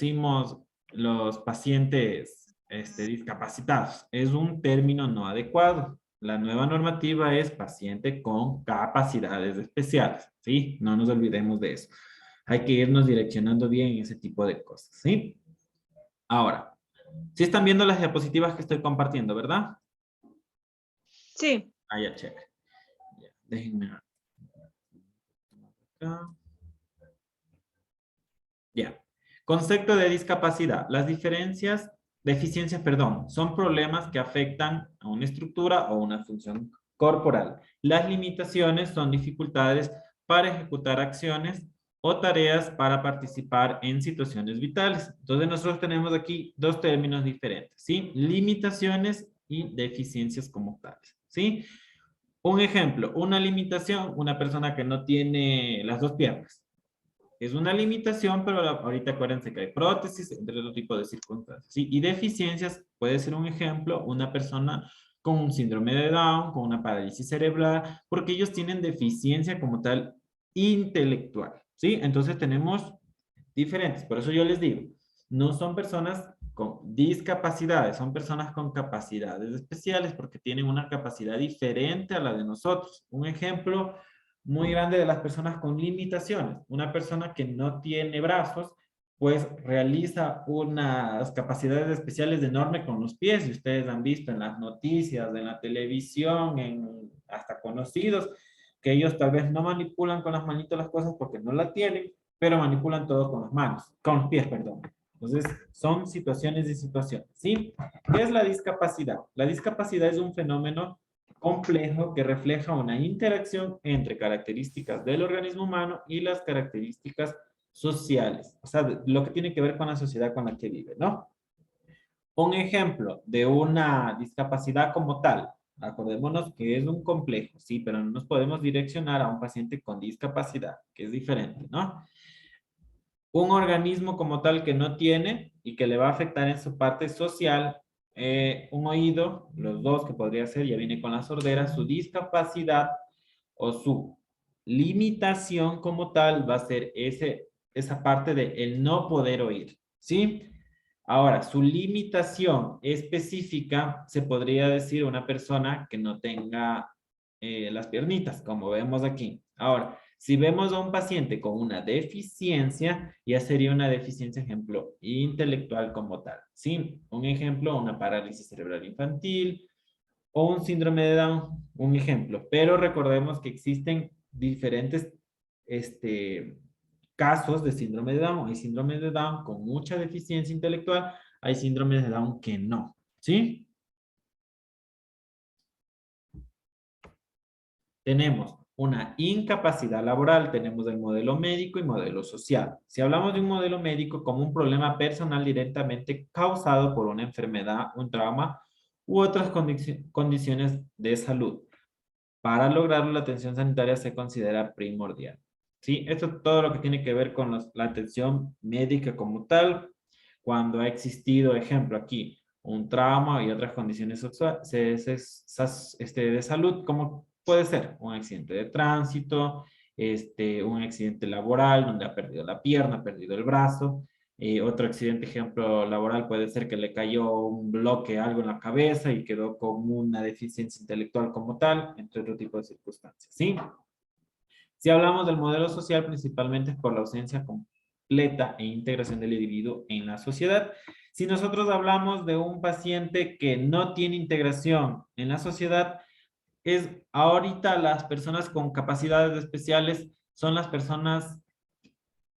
decimos los pacientes discapacitados. Es un término no adecuado. La nueva normativa es paciente con capacidades especiales, ¿sí? No nos olvidemos de eso. Hay que irnos direccionando bien en ese tipo de cosas, ¿sí? Ahora, sí están viendo las diapositivas que estoy compartiendo, ¿verdad? Sí. Ah, ya, chévere. Ya, déjenme acá. Ya. Concepto de discapacidad. Las deficiencias, perdón, son problemas que afectan a una estructura o una función corporal. Las limitaciones son dificultades para ejecutar acciones o tareas para participar en situaciones vitales. Entonces nosotros tenemos aquí dos términos diferentes, ¿sí? Limitaciones y deficiencias como tales, ¿sí? Un ejemplo, una limitación, una persona que no tiene las dos piernas. Es una limitación, pero ahorita acuérdense que hay prótesis, entre otro tipo de circunstancias, ¿sí? Y deficiencias puede ser un ejemplo, una persona con un síndrome de Down, con una parálisis cerebral, porque ellos tienen deficiencia como tal intelectual, ¿sí? Entonces tenemos diferentes, por eso yo les digo, no son personas con discapacidades, son personas con capacidades especiales porque tienen una capacidad diferente a la de nosotros. Un ejemplo muy grande de las personas con limitaciones. Una persona que no tiene brazos, pues realiza unas capacidades especiales de enorme con los pies. Y ustedes han visto en las noticias, en la televisión, hasta conocidos, que ellos tal vez no manipulan con las manitos las cosas porque no la tienen, pero manipulan todo con las manos, con los pies, perdón. Entonces, son situaciones y situaciones, ¿sí? ¿Qué es la discapacidad? La discapacidad es un fenómeno complejo que refleja una interacción entre características del organismo humano y las características sociales, o sea, lo que tiene que ver con la sociedad con la que vive, ¿no? Un ejemplo de una discapacidad como tal, acordémonos que es un complejo, sí, pero no nos podemos direccionar a un paciente con discapacidad, que es diferente, ¿no? Un organismo como tal que no tiene y que le va a afectar en su parte social, un oído, los dos que podría ser, ya viene con la sordera, su discapacidad o su limitación como tal va a ser esa parte de el no poder oír, ¿sí? Ahora, su limitación específica se podría decir una persona que no tenga las piernitas, como vemos aquí. Ahora, si vemos a un paciente con una deficiencia, ya sería una deficiencia, ejemplo, intelectual como tal, ¿sí? Un ejemplo, una parálisis cerebral infantil o un síndrome de Down, un ejemplo. Pero recordemos que existen diferentes casos de síndrome de Down. Hay síndrome de Down con mucha deficiencia intelectual, hay síndromes de Down que no, ¿sí? Tenemos una incapacidad laboral, tenemos el modelo médico y modelo social. Si hablamos de un modelo médico como un problema personal directamente causado por una enfermedad, un trauma u otras condiciones de salud. Para lograrlo, la atención sanitaria se considera primordial. ¿Sí? Esto es todo lo que tiene que ver con la atención médica como tal. Cuando ha existido, ejemplo, aquí, un trauma y otras condiciones de salud, como puede ser un accidente de tránsito, un accidente laboral donde ha perdido la pierna, ha perdido el brazo. Otro accidente, ejemplo, laboral puede ser que le cayó un bloque, algo en la cabeza y quedó con una deficiencia intelectual como tal, entre otro tipo de circunstancias, ¿sí? Si hablamos del modelo social, principalmente es por la ausencia completa e integración del individuo en la sociedad. Si nosotros hablamos de un paciente que no tiene integración en la sociedad, es ahorita las personas con capacidades especiales son las personas,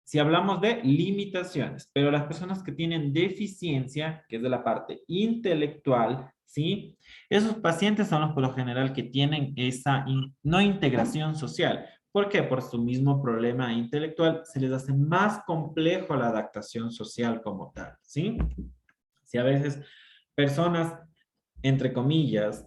si hablamos de limitaciones, pero las personas que tienen deficiencia, que es de la parte intelectual, ¿sí? Esos pacientes son los por lo general que tienen esa no integración social. ¿Por qué? Por su mismo problema intelectual se les hace más complejo la adaptación social como tal, ¿sí? Si a veces personas entre comillas,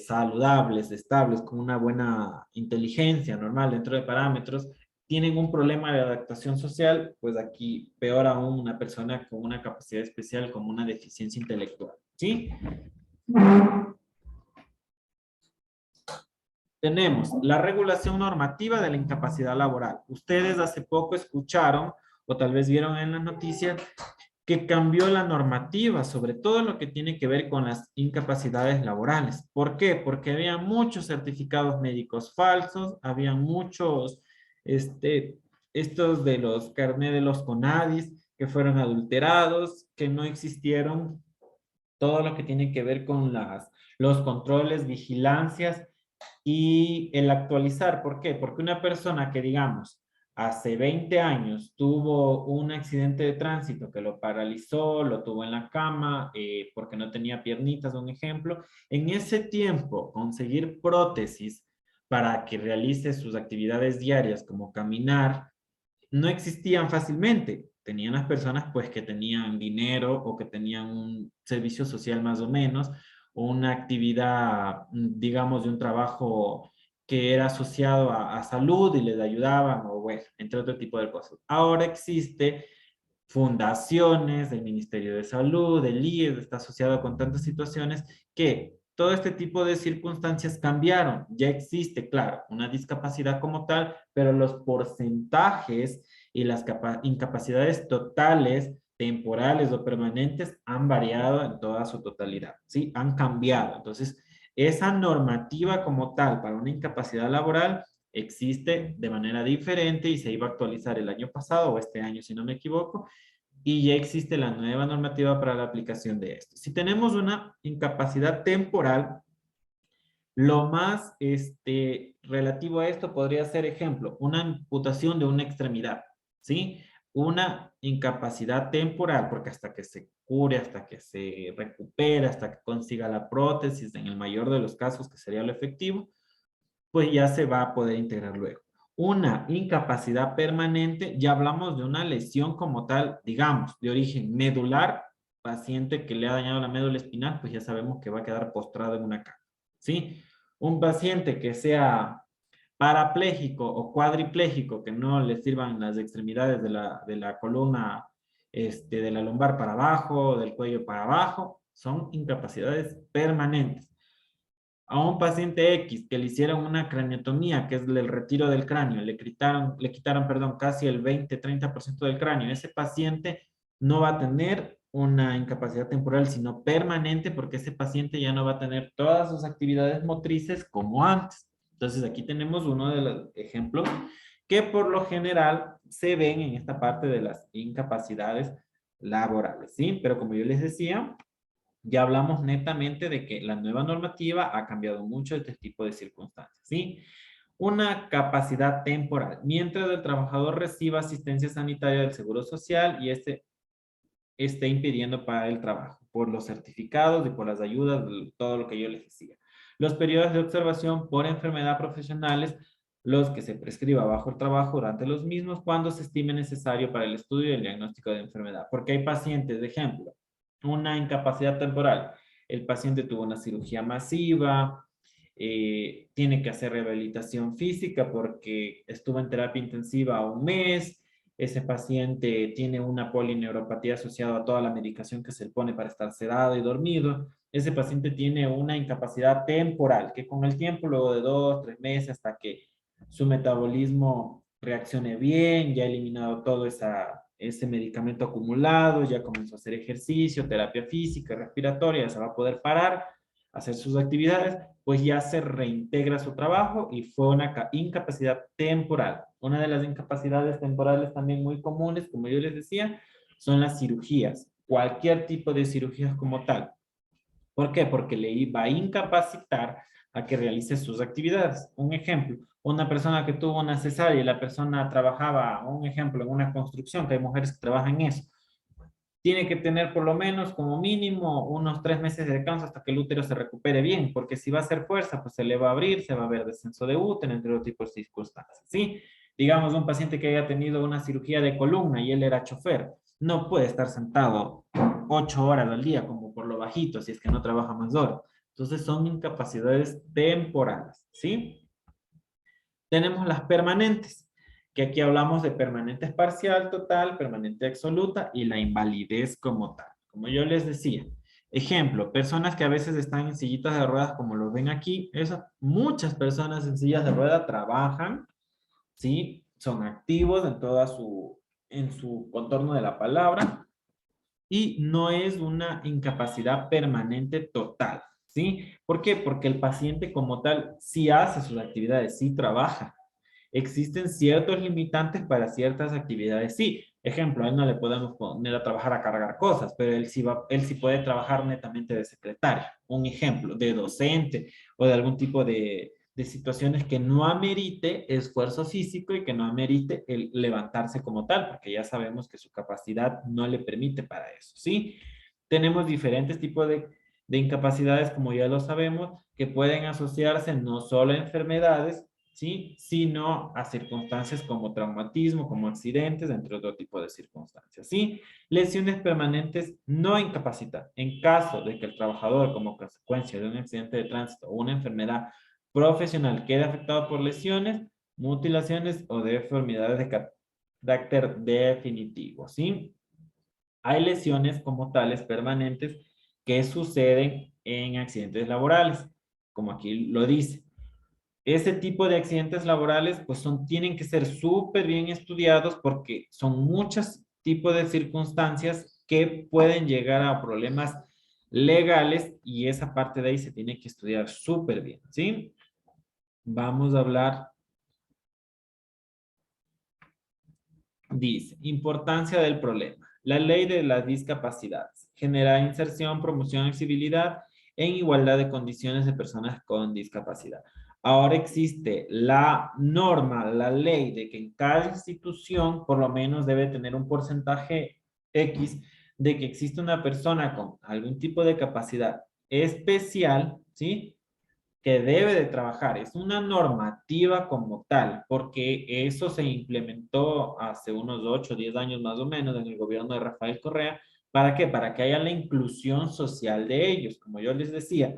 saludables, estables, con una buena inteligencia normal dentro de parámetros, tienen un problema de adaptación social, pues aquí peor aún una persona con una capacidad especial como una deficiencia intelectual, ¿sí? Tenemos la regulación normativa de la incapacidad laboral. Ustedes hace poco escucharon o tal vez vieron en las noticias que cambió la normativa, sobre todo lo que tiene que ver con las incapacidades laborales. ¿Por qué? Porque había muchos certificados médicos falsos, había muchos, estos de los carnet de los CONADIs que fueron adulterados, que no existieron todo lo que tiene que ver con los controles, vigilancias y el actualizar. ¿Por qué? Porque una persona que, digamos, hace 20 años tuvo un accidente de tránsito que lo paralizó, lo tuvo en la cama porque no tenía piernitas, un ejemplo, en ese tiempo conseguir prótesis para que realice sus actividades diarias como caminar, no existían fácilmente. Tenían las personas pues que tenían dinero o que tenían un servicio social más o menos, o una actividad, digamos, de un trabajo que era asociado a salud y les ayudaban, o bueno, entre otro tipo de cosas. Ahora existe fundaciones del Ministerio de Salud, del IES, está asociado con tantas situaciones que todo este tipo de circunstancias cambiaron. Ya existe, claro, una discapacidad como tal, pero los porcentajes y las incapacidades totales, temporales o permanentes han variado en toda su totalidad, ¿sí? Han cambiado. Entonces, esa normativa como tal para una incapacidad laboral existe de manera diferente y se iba a actualizar el año pasado o este año, si no me equivoco, y ya existe la nueva normativa para la aplicación de esto. Si tenemos una incapacidad temporal, lo más relativo a esto podría ser, ejemplo, una amputación de una extremidad, ¿sí? Una incapacidad temporal, porque hasta que se cure, hasta que se recupere, hasta que consiga la prótesis, en el mayor de los casos, que sería lo efectivo, pues ya se va a poder integrar luego. Una incapacidad permanente, ya hablamos de una lesión como tal, digamos, de origen medular, paciente que le ha dañado la médula espinal, pues ya sabemos que va a quedar postrado en una cama, ¿sí? Un paciente que sea parapléjico o cuadripléjico, que no le sirvan las extremidades de la columna, de la lumbar para abajo, del cuello para abajo, son incapacidades permanentes. A un paciente X que le hicieron una craniotomía, que es el retiro del cráneo, le quitaron, perdón, casi el 20-30% del cráneo. Ese paciente no va a tener una incapacidad temporal, sino permanente, porque ese paciente ya no va a tener todas sus actividades motrices como antes. Entonces, aquí tenemos uno de los ejemplos que por lo general se ven en esta parte de las incapacidades laborales, ¿sí? Pero como yo les decía, ya hablamos netamente de que la nueva normativa ha cambiado mucho este tipo de circunstancias, ¿sí? Una capacidad temporal. Mientras el trabajador reciba asistencia sanitaria del Seguro Social y este esté impidiendo para el trabajo, por los certificados y por las ayudas, todo lo que yo les decía. Los periodos de observación por enfermedad profesionales, los que se prescriba bajo el trabajo durante los mismos cuando se estime necesario para el estudio y el diagnóstico de enfermedad. Porque hay pacientes, de ejemplo, una incapacidad temporal. El paciente tuvo una cirugía masiva, tiene que hacer rehabilitación física porque estuvo en terapia intensiva un mes, ese paciente tiene una polineuropatía asociada a toda la medicación que se le pone para estar sedado y dormido, ese paciente tiene una incapacidad temporal que con el tiempo, luego de 2, 3 meses, hasta que su metabolismo reaccione bien, ya ha eliminado todo ese medicamento acumulado, ya comenzó a hacer ejercicio, terapia física, respiratoria, ya se va a poder parar, hacer sus actividades, pues ya se reintegra su trabajo y fue una incapacidad temporal. Una de las incapacidades temporales también muy comunes, como yo les decía, son las cirugías, cualquier tipo de cirugías como tal. ¿Por qué? Porque le va a incapacitar a que realice sus actividades. Un ejemplo, una persona que tuvo una cesárea y la persona trabajaba, un ejemplo, en una construcción, que hay mujeres que trabajan en eso, tiene que tener por lo menos como mínimo unos 3 meses de descanso hasta que el útero se recupere bien, porque si va a hacer fuerza, pues se le va a abrir, se va a ver descenso de útero, entre otros tipos de circunstancias, ¿sí? Digamos, un paciente que haya tenido una cirugía de columna y él era chofer, no puede estar sentado 8 horas al día, como por lo bajito, si es que no trabaja más horas. Entonces son incapacidades temporales, ¿sí? Tenemos las permanentes, que aquí hablamos de permanente parcial, total, permanente absoluta y la invalidez como tal. Como yo les decía, ejemplo, personas que a veces están en sillitas de ruedas, como lo ven aquí, muchas personas en sillas de ruedas trabajan, ¿sí? Son activos en su contorno de la palabra, y no es una incapacidad permanente total, ¿sí? ¿Por qué? Porque el paciente como tal sí hace sus actividades, sí trabaja. Existen ciertos limitantes para ciertas actividades, sí. Ejemplo, a él no le podemos poner a trabajar a cargar cosas, pero él sí puede trabajar netamente de secretario. Un ejemplo, de docente o de algún tipo de situaciones que no amerite esfuerzo físico y que no amerite el levantarse como tal, porque ya sabemos que su capacidad no le permite para eso, ¿sí? Tenemos diferentes tipos de incapacidades, como ya lo sabemos, que pueden asociarse no solo a enfermedades, ¿sí? Sino a circunstancias como traumatismo, como accidentes, entre otro tipo de circunstancias, ¿sí? Lesiones permanentes no incapacitan. En caso de que el trabajador, como consecuencia de un accidente de tránsito o una enfermedad profesional, quede afectado por lesiones, mutilaciones o deformidades de carácter definitivo, ¿sí? Hay lesiones como tales permanentes que suceden en accidentes laborales, como aquí lo dice. Ese tipo de accidentes laborales, pues tienen que ser súper bien estudiados porque son muchos tipos de circunstancias que pueden llegar a problemas legales y esa parte de ahí se tiene que estudiar súper bien, ¿sí? Vamos a hablar, dice, importancia del problema. La ley de las discapacidades genera inserción, promoción, accesibilidad en igualdad de condiciones de personas con discapacidad. Ahora existe la norma, la ley de que en cada institución por lo menos debe tener un porcentaje X de que existe una persona con algún tipo de capacidad especial, ¿sí? Que debe de trabajar. Es una normativa como tal, porque eso se implementó hace unos 8 o 10 años más o menos en el gobierno de Rafael Correa. ¿Para qué? Para que haya la inclusión social de ellos. Como yo les decía,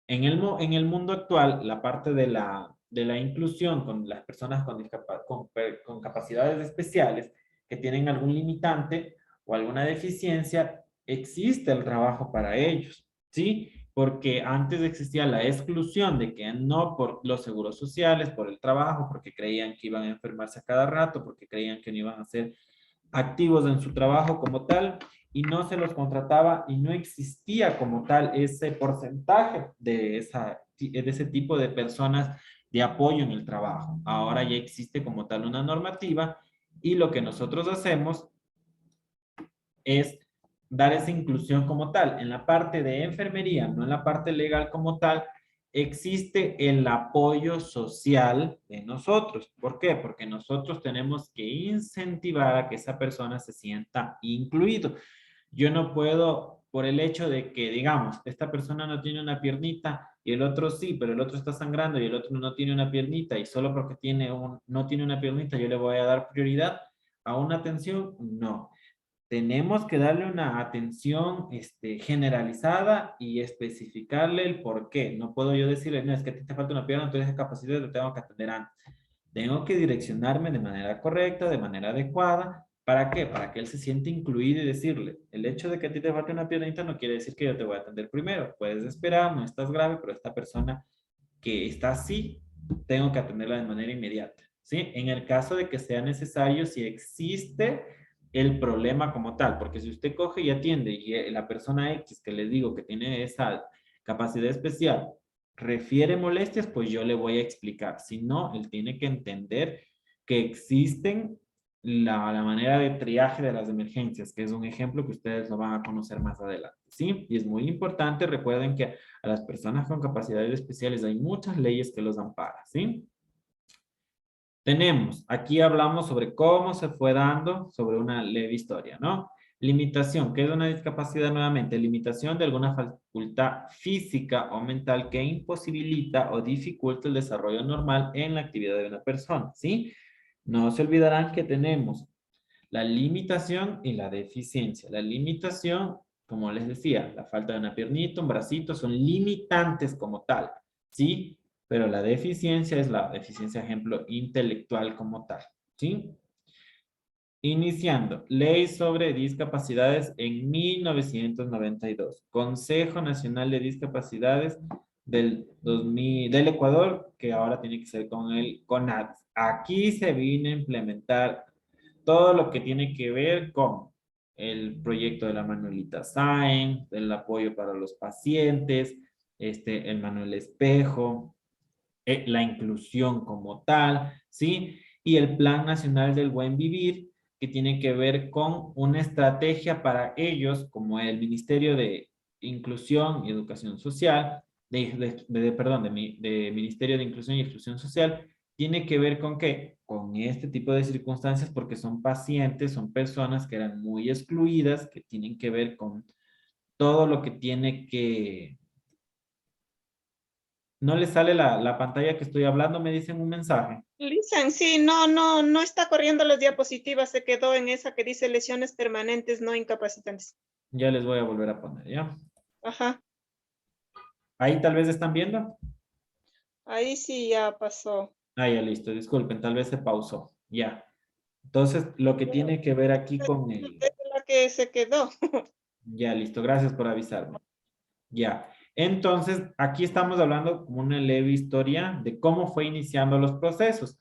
en el mundo actual, la parte de la inclusión con las personas con capacidades especiales que tienen algún limitante o alguna deficiencia, existe el trabajo para ellos, ¿sí? Porque antes existía la exclusión de que no por los seguros sociales, por el trabajo, porque creían que iban a enfermarse a cada rato, porque creían que no iban a ser activos en su trabajo como tal y no se los contrataba y no existía como tal ese porcentaje de ese tipo de personas de apoyo en el trabajo. Ahora ya existe como tal una normativa y lo que nosotros hacemos es dar esa inclusión como tal. En la parte de enfermería, no en la parte legal como tal, existe el apoyo social de nosotros. ¿Por qué? Porque nosotros tenemos que incentivar a que esa persona se sienta incluido. Yo no puedo, por el hecho de que, digamos, esta persona no tiene una piernita y el otro sí, pero el otro está sangrando y el otro no tiene una piernita y solo porque no tiene una piernita yo le voy a dar prioridad a una atención, no. Tenemos que darle una atención generalizada y especificarle el por qué. No puedo yo decirle, no, es que a ti te falta una pierna, entonces discapacidad te tengo que atender antes. Tengo que direccionarme de manera correcta, de manera adecuada. ¿Para qué? Para que él se siente incluido y decirle, el hecho de que a ti te falte una piernita no quiere decir que yo te voy a atender primero. Puedes esperar, no estás grave, pero esta persona que está así, tengo que atenderla de manera inmediata, ¿sí? En el caso de que sea necesario, si existe el problema como tal, porque si usted coge y atiende y la persona X que les digo que tiene esa capacidad especial refiere molestias, pues yo le voy a explicar. Si no, él tiene que entender que existen la manera de triaje de las emergencias, que es un ejemplo que ustedes lo van a conocer más adelante, ¿sí? Y es muy importante, recuerden que a las personas con capacidades especiales hay muchas leyes que los amparan, ¿sí? Tenemos, aquí hablamos sobre cómo se fue dando sobre una leve historia, ¿no? Limitación, ¿qué es una discapacidad nuevamente? Limitación de alguna facultad física o mental que imposibilita o dificulta el desarrollo normal en la actividad de una persona, ¿sí? No se olvidarán que tenemos la limitación y la deficiencia. La limitación, como les decía, la falta de una piernita, un bracito, son limitantes como tal, ¿sí? Pero la deficiencia es la deficiencia, ejemplo, intelectual como tal, ¿sí? Iniciando, Ley sobre Discapacidades en 1992. Consejo Nacional de Discapacidades del 2000, del Ecuador, que ahora tiene que ser con el CONADS. Aquí se vino a implementar todo lo que tiene que ver con el proyecto de la Manuelita Sáenz, el apoyo para los pacientes, el Manuel Espejo, la inclusión como tal, ¿sí? Y el Plan Nacional del Buen Vivir, que tiene que ver con una estrategia para ellos, como el Ministerio de Inclusión y Educación Social, de Ministerio de Inclusión y Exclusión Social, tiene que ver con qué? Con este tipo de circunstancias, porque son pacientes, son personas que eran muy excluidas, que tienen que ver con todo lo que tiene que... No le sale la pantalla que estoy hablando, me dicen un mensaje. Lisan, sí, no está corriendo las diapositivas, se quedó en esa que dice lesiones permanentes no incapacitantes. Ya les voy a volver a poner, ¿ya? Ajá, Ahí tal vez están viendo. ahí sí ya pasó. Ah, ya listo, disculpen, tal vez se pausó. Ya. Entonces, lo que tiene que ver aquí con el... Es la que se quedó. Ya, listo, gracias por avisarme. Ya. Entonces, aquí estamos hablando como una leve historia de cómo fue iniciando los procesos.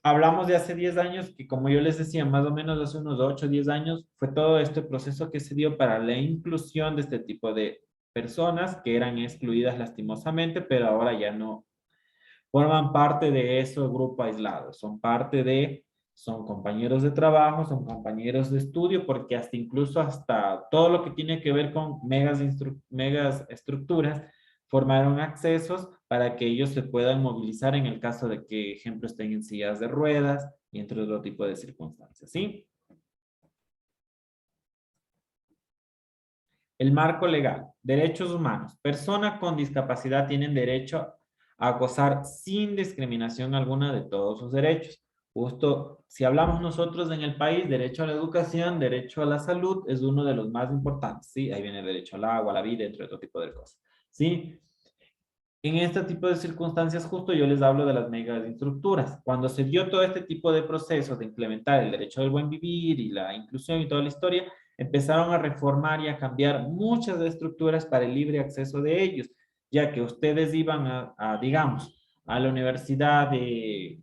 Hablamos de hace 10 años, que como yo les decía, más o menos hace unos 8 o 10 años, fue todo este proceso que se dio para la inclusión de este tipo de personas que eran excluidas lastimosamente, pero ahora ya no forman parte de ese grupo aislado, son compañeros de trabajo, son compañeros de estudio, porque hasta incluso hasta todo lo que tiene que ver con megas estructuras, formaron accesos para que ellos se puedan movilizar en el caso de que, ejemplo, estén en sillas de ruedas y entre otro tipo de circunstancias, ¿sí? El marco legal, derechos humanos. Personas con discapacidad tienen derecho a gozar sin discriminación alguna de todos sus derechos. Justo, si hablamos nosotros en el país, derecho a la educación, derecho a la salud es uno de los más importantes, ¿sí? Ahí viene el derecho al agua, a la vida, entre otro tipo de cosas, ¿sí? En este tipo de circunstancias, justo yo les hablo de las megaestructuras. Cuando se dio todo este tipo de procesos de implementar el derecho del buen vivir y la inclusión y toda la historia, empezaron a reformar y a cambiar muchas de estructuras para el libre acceso de ellos, ya que ustedes iban digamos, a la universidad de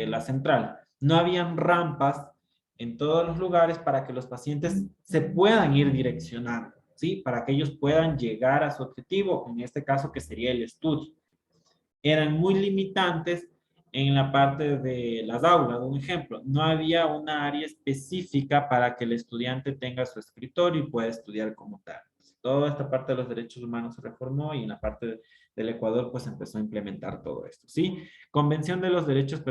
la central. No habían rampas en todos los lugares para que los pacientes se puedan ir direccionando. ¿Sí? Para que ellos puedan llegar a su objetivo, en este caso que sería el estudio. Eran muy limitantes en la parte de las aulas. Un ejemplo, no había una área específica para que el estudiante tenga su escritorio y pueda estudiar como tal. Toda esta parte de los derechos humanos se reformó y en la parte del Ecuador pues empezó a implementar todo esto, ¿sí? Convención de los derechos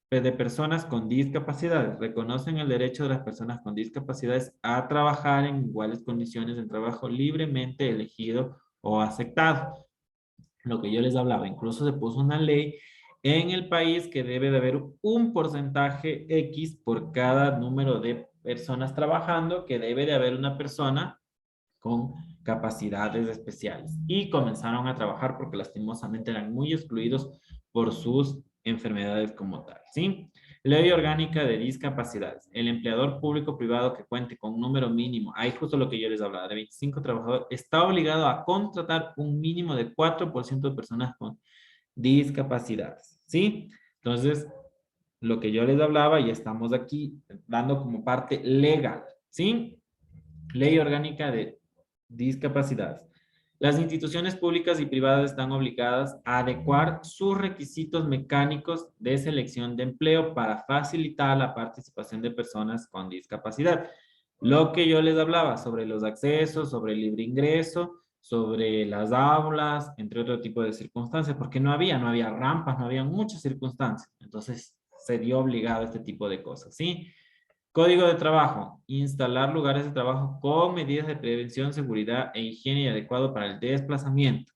de personas con discapacidades. Reconocen el derecho de las personas con discapacidades a trabajar en iguales condiciones de trabajo libremente elegido o aceptado. Lo que yo les hablaba, incluso se puso una ley en el país que debe de haber un porcentaje X por cada número de personas trabajando, que debe de haber una persona con capacidades especiales. Y comenzaron a trabajar porque lastimosamente eran muy excluidos por sus enfermedades como tal, ¿sí? Ley orgánica de discapacidades. El empleador público privado que cuente con un número mínimo, ahí justo lo que yo les hablaba, de 25 trabajadores, está obligado a contratar un mínimo de 4% de personas con discapacidades, ¿sí? Entonces, lo que yo les hablaba, y estamos aquí dando como parte legal, ¿sí? Ley orgánica de discapacidades. Las instituciones públicas y privadas están obligadas a adecuar sus requisitos mecánicos de selección de empleo para facilitar la participación de personas con discapacidad. Lo que yo les hablaba sobre los accesos, sobre el libre ingreso, sobre las aulas, entre otro tipo de circunstancias, porque no había rampas, no había muchas circunstancias. Entonces se dio obligado a este tipo de cosas, ¿sí? Código de trabajo. Instalar lugares de trabajo con medidas de prevención, seguridad e higiene y adecuado para el desplazamiento.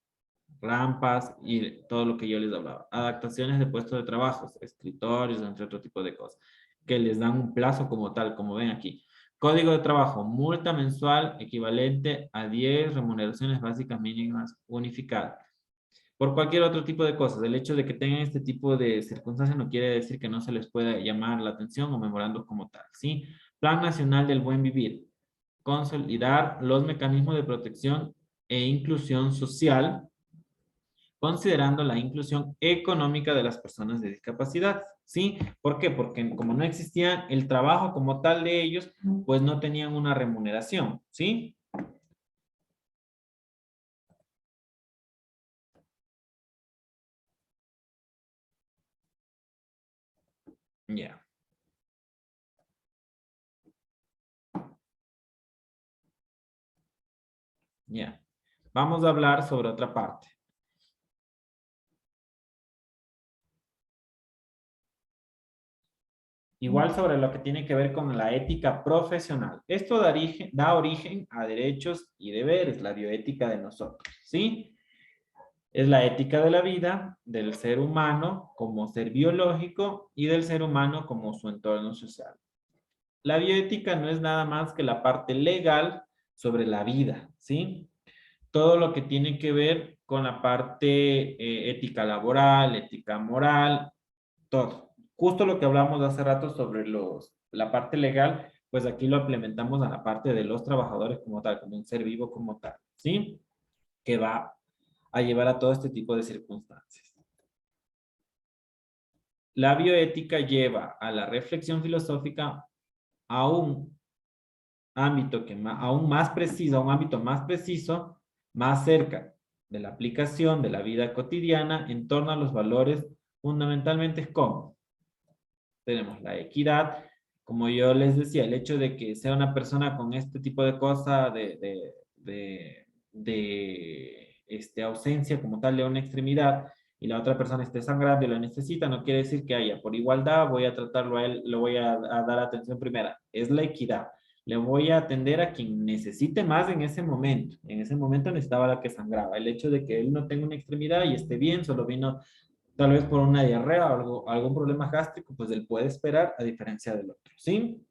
Rampas y todo lo que yo les hablaba. Adaptaciones de puestos de trabajo, escritorios, entre otro tipo de cosas, que les dan un plazo como tal, como ven aquí. Código de trabajo. Multa mensual equivalente a 10 remuneraciones básicas mínimas unificadas por cualquier otro tipo de cosas. El hecho de que tengan este tipo de circunstancias no quiere decir que no se les pueda llamar la atención o memorandos como tal, ¿sí? Plan Nacional del Buen Vivir. Consolidar los mecanismos de protección e inclusión social considerando la inclusión económica de las personas de discapacidad. ¿Sí? ¿Por qué? Porque como no existía el trabajo como tal de ellos, pues no tenían una remuneración. ¿Sí? Ya. Ya. Vamos a hablar sobre otra parte. Igual sobre lo que tiene que ver con la ética profesional. Esto da origen a derechos y deberes, la bioética de nosotros, ¿sí? Es la ética de la vida, del ser humano como ser biológico y del ser humano como su entorno social. La bioética no es nada más que la parte legal sobre la vida, ¿sí? Todo lo que tiene que ver con la parte ética laboral, ética moral, todo. Justo lo que hablamos hace rato sobre la parte legal, pues aquí lo implementamos a la parte de los trabajadores como tal, como un ser vivo como tal, ¿sí? Que va a llevar a todo este tipo de circunstancias. La bioética lleva a la reflexión filosófica a un ámbito aún más preciso, a un ámbito más preciso, más cerca de la aplicación de la vida cotidiana en torno a los valores fundamentalmente como tenemos la equidad, como yo les decía, el hecho de que sea una persona con este tipo de cosas, ausencia como tal de una extremidad, y la otra persona esté sangrando y lo necesita, no quiere decir que haya por igualdad, voy a tratarlo a él, le voy a dar atención primera. Es la equidad. Le voy a atender a quien necesite más en ese momento. En ese momento necesitaba la que sangraba. El hecho de que él no tenga una extremidad y esté bien, solo vino tal vez por una diarrea o algún problema gástrico, pues él puede esperar a diferencia del otro, ¿sí?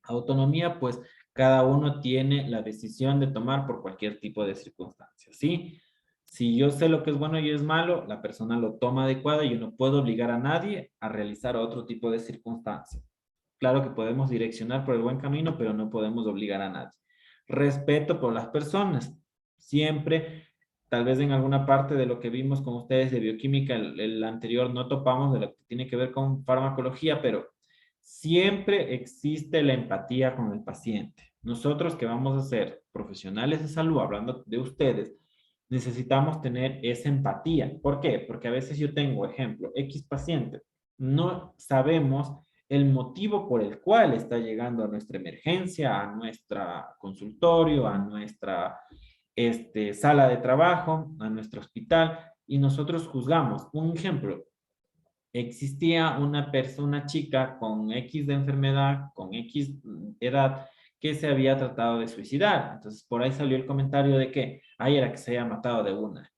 Autonomía, pues cada uno tiene la decisión de tomar por cualquier tipo de circunstancia, ¿sí? Si yo sé lo que es bueno y es malo, la persona lo toma adecuada y yo no puedo obligar a nadie a realizar otro tipo de circunstancia. Claro que podemos direccionar por el buen camino, pero no podemos obligar a nadie. Respeto por las personas. Siempre, tal vez en alguna parte de lo que vimos con ustedes de bioquímica, el anterior no topamos de lo que tiene que ver con farmacología, pero siempre existe la empatía con el paciente. Nosotros que vamos a ser profesionales de salud, hablando de ustedes, necesitamos tener esa empatía. ¿Por qué? Porque a veces yo tengo, ejemplo, X paciente, no sabemos el motivo por el cual está llegando a nuestra emergencia, a nuestro consultorio, a nuestra sala de trabajo, a nuestro hospital, y nosotros juzgamos. Un ejemplo, existía una persona, chica con X de enfermedad, con X edad, que se había tratado de suicidar. Entonces, por ahí salió el comentario de que, ay, era que se había matado de una.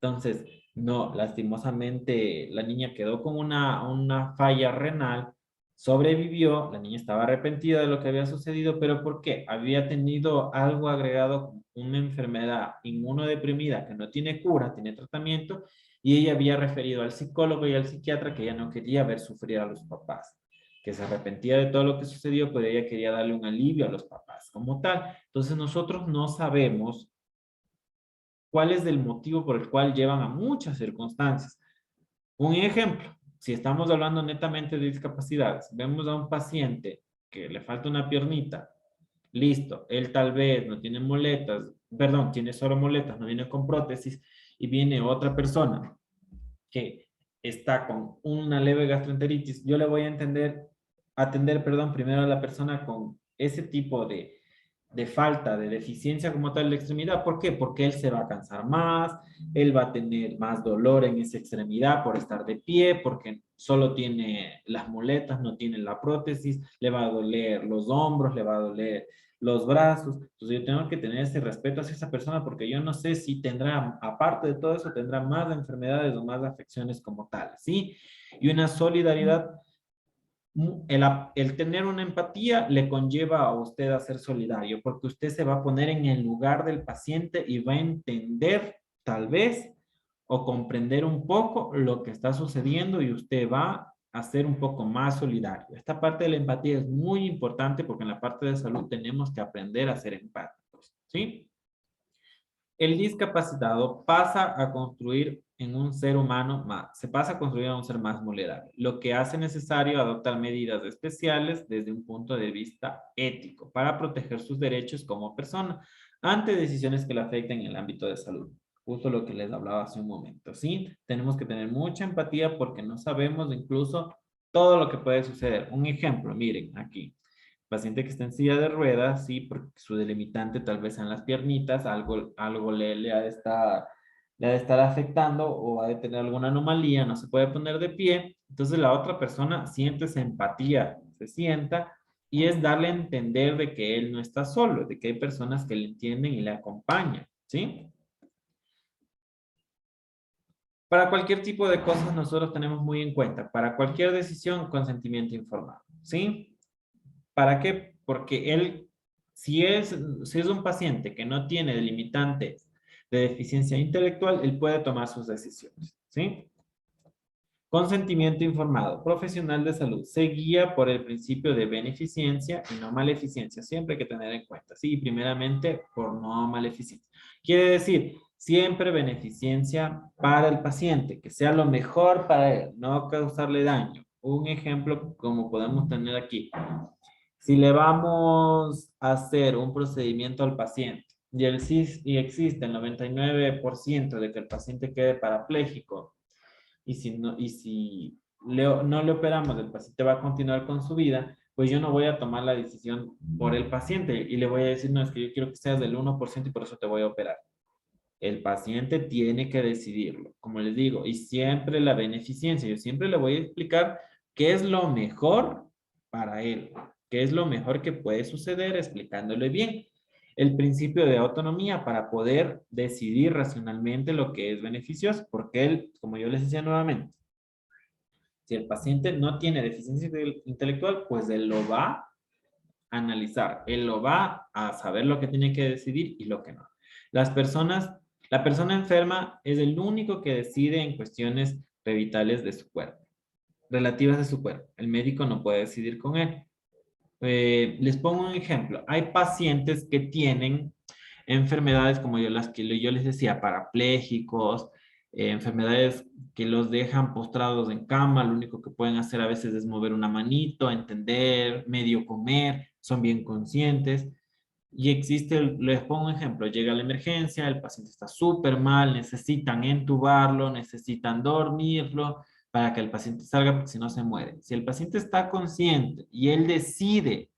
Entonces, no, lastimosamente la niña quedó con una falla renal, sobrevivió, la niña estaba arrepentida de lo que había sucedido, pero ¿por qué? Había tenido algo agregado, una enfermedad inmunodeprimida que no tiene cura, tiene tratamiento, y ella había referido al psicólogo y al psiquiatra que ella no quería ver sufrir a los papás, que se arrepentía de todo lo que sucedió, pero ella quería darle un alivio a los papás como tal. Entonces nosotros no sabemos cuál es el motivo por el cual llevan a muchas circunstancias. Un ejemplo, si estamos hablando netamente de discapacidades, vemos a un paciente que le falta una piernita, listo, él tal vez no tiene muletas, perdón, tiene solo muletas, no viene con prótesis, y viene otra persona que está con una leve gastroenteritis, yo le voy a atender, perdón, primero a la persona con ese tipo de falta, de deficiencia como tal de extremidad. ¿Por qué? Porque él se va a cansar más, él va a tener más dolor en esa extremidad por estar de pie, porque solo tiene las muletas, no tiene la prótesis, le va a doler los hombros, le va a doler los brazos. Entonces yo tengo que tener ese respeto hacia esa persona porque yo no sé si tendrá, aparte de todo eso, tendrá más enfermedades o más afecciones como tal, ¿sí? Y una solidaridad, el tener una empatía le conlleva a usted a ser solidario, porque usted se va a poner en el lugar del paciente y va a entender, tal vez, o comprender un poco lo que está sucediendo y usted va a ser un poco más solidario. Esta parte de la empatía es muy importante porque en la parte de salud tenemos que aprender a ser empáticos, ¿sí? El discapacitado pasa a construir en un ser humano más, se pasa a construir en un ser más vulnerable, lo que hace necesario adoptar medidas especiales desde un punto de vista ético para proteger sus derechos como persona ante decisiones que le afecten en el ámbito de salud. Justo lo que les hablaba hace un momento, ¿sí? Tenemos que tener mucha empatía porque no sabemos incluso todo lo que puede suceder. Un ejemplo, miren aquí. Paciente que está en silla de ruedas, sí, porque su delimitante tal vez en las piernitas, algo le le ha de estar afectando o ha de tener alguna anomalía, no se puede poner de pie. Entonces la otra persona siente esa empatía, se sienta y es darle a entender de que él no está solo, de que hay personas que le entienden y le acompañan, ¿sí? Para cualquier tipo de cosas nosotros tenemos muy en cuenta, para cualquier decisión, consentimiento informado, ¿sí? ¿Para qué? Porque él, si es un paciente que no tiene delimitantes de deficiencia intelectual, él puede tomar sus decisiones, ¿sí? Consentimiento informado. Profesional de salud se guía por el principio de beneficencia y no maleficencia. Siempre hay que tener en cuenta, ¿sí? Primeramente, por no maleficencia. Quiere decir, siempre beneficencia para el paciente, que sea lo mejor para él, no causarle daño. Un ejemplo como podemos tener aquí. Si le vamos a hacer un procedimiento al paciente y existe el 99% de que el paciente quede parapléjico y si no le operamos, el paciente va a continuar con su vida, pues yo no voy a tomar la decisión por el paciente y le voy a decir, no, es que yo quiero que seas del 1% y por eso te voy a operar. El paciente tiene que decidirlo, como les digo, y siempre la beneficencia. Yo siempre le voy a explicar qué es lo mejor para él, qué es lo mejor que puede suceder, explicándole bien el principio de autonomía para poder decidir racionalmente lo que es beneficioso, porque él, como yo les decía nuevamente, si el paciente no tiene deficiencia intelectual, pues él lo va a analizar, él lo va a saber lo que tiene que decidir y lo que no. Las personas, la persona enferma es el único que decide en cuestiones revitales de su cuerpo, relativas de su cuerpo. El médico no puede decidir con él. Les pongo un ejemplo. Hay pacientes que tienen enfermedades como yo les decía, parapléjicos, enfermedades que los dejan postrados en cama, lo único que pueden hacer a veces es mover una manito, entender, medio comer, son bien conscientes. Y existe, les pongo un ejemplo, llega la emergencia, el paciente está súper mal, necesitan entubarlo, necesitan dormirlo para que el paciente salga porque si no se muere. Si el paciente está consciente y él decide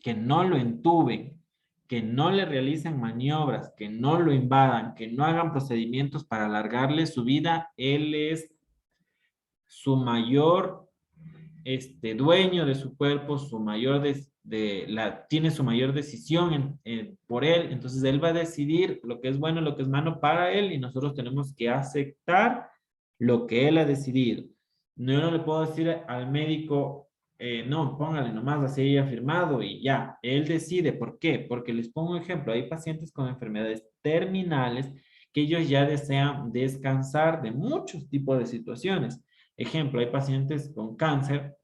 que no lo entuben, que no le realicen maniobras, que no lo invadan, que no hagan procedimientos para alargarle su vida, él es su mayor dueño de su cuerpo, tiene su mayor decisión por él, entonces él va a decidir lo que es bueno, lo que es malo para él y nosotros tenemos que aceptar lo que él ha decidido. No, yo no le puedo decir al médico, no, póngale nomás así afirmado y ya, él decide. ¿Por qué? Porque les pongo un ejemplo, hay pacientes con enfermedades terminales que ellos ya desean descansar de muchos tipos de situaciones. Ejemplo, hay pacientes con cáncer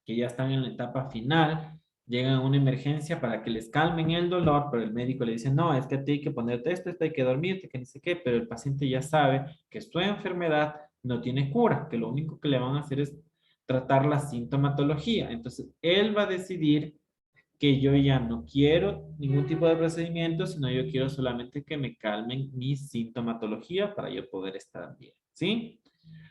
que ya están en la etapa final, llegan a una emergencia para que les calmen el dolor, pero el médico le dice, no, es que te hay que ponerte esto hay que dormirte, que ni sé qué, pero el paciente ya sabe que su enfermedad no tiene cura, que lo único que le van a hacer es tratar la sintomatología. Entonces, él va a decidir que yo ya no quiero ningún tipo de procedimiento, sino yo quiero solamente que me calmen mi sintomatología para yo poder estar bien, ¿sí?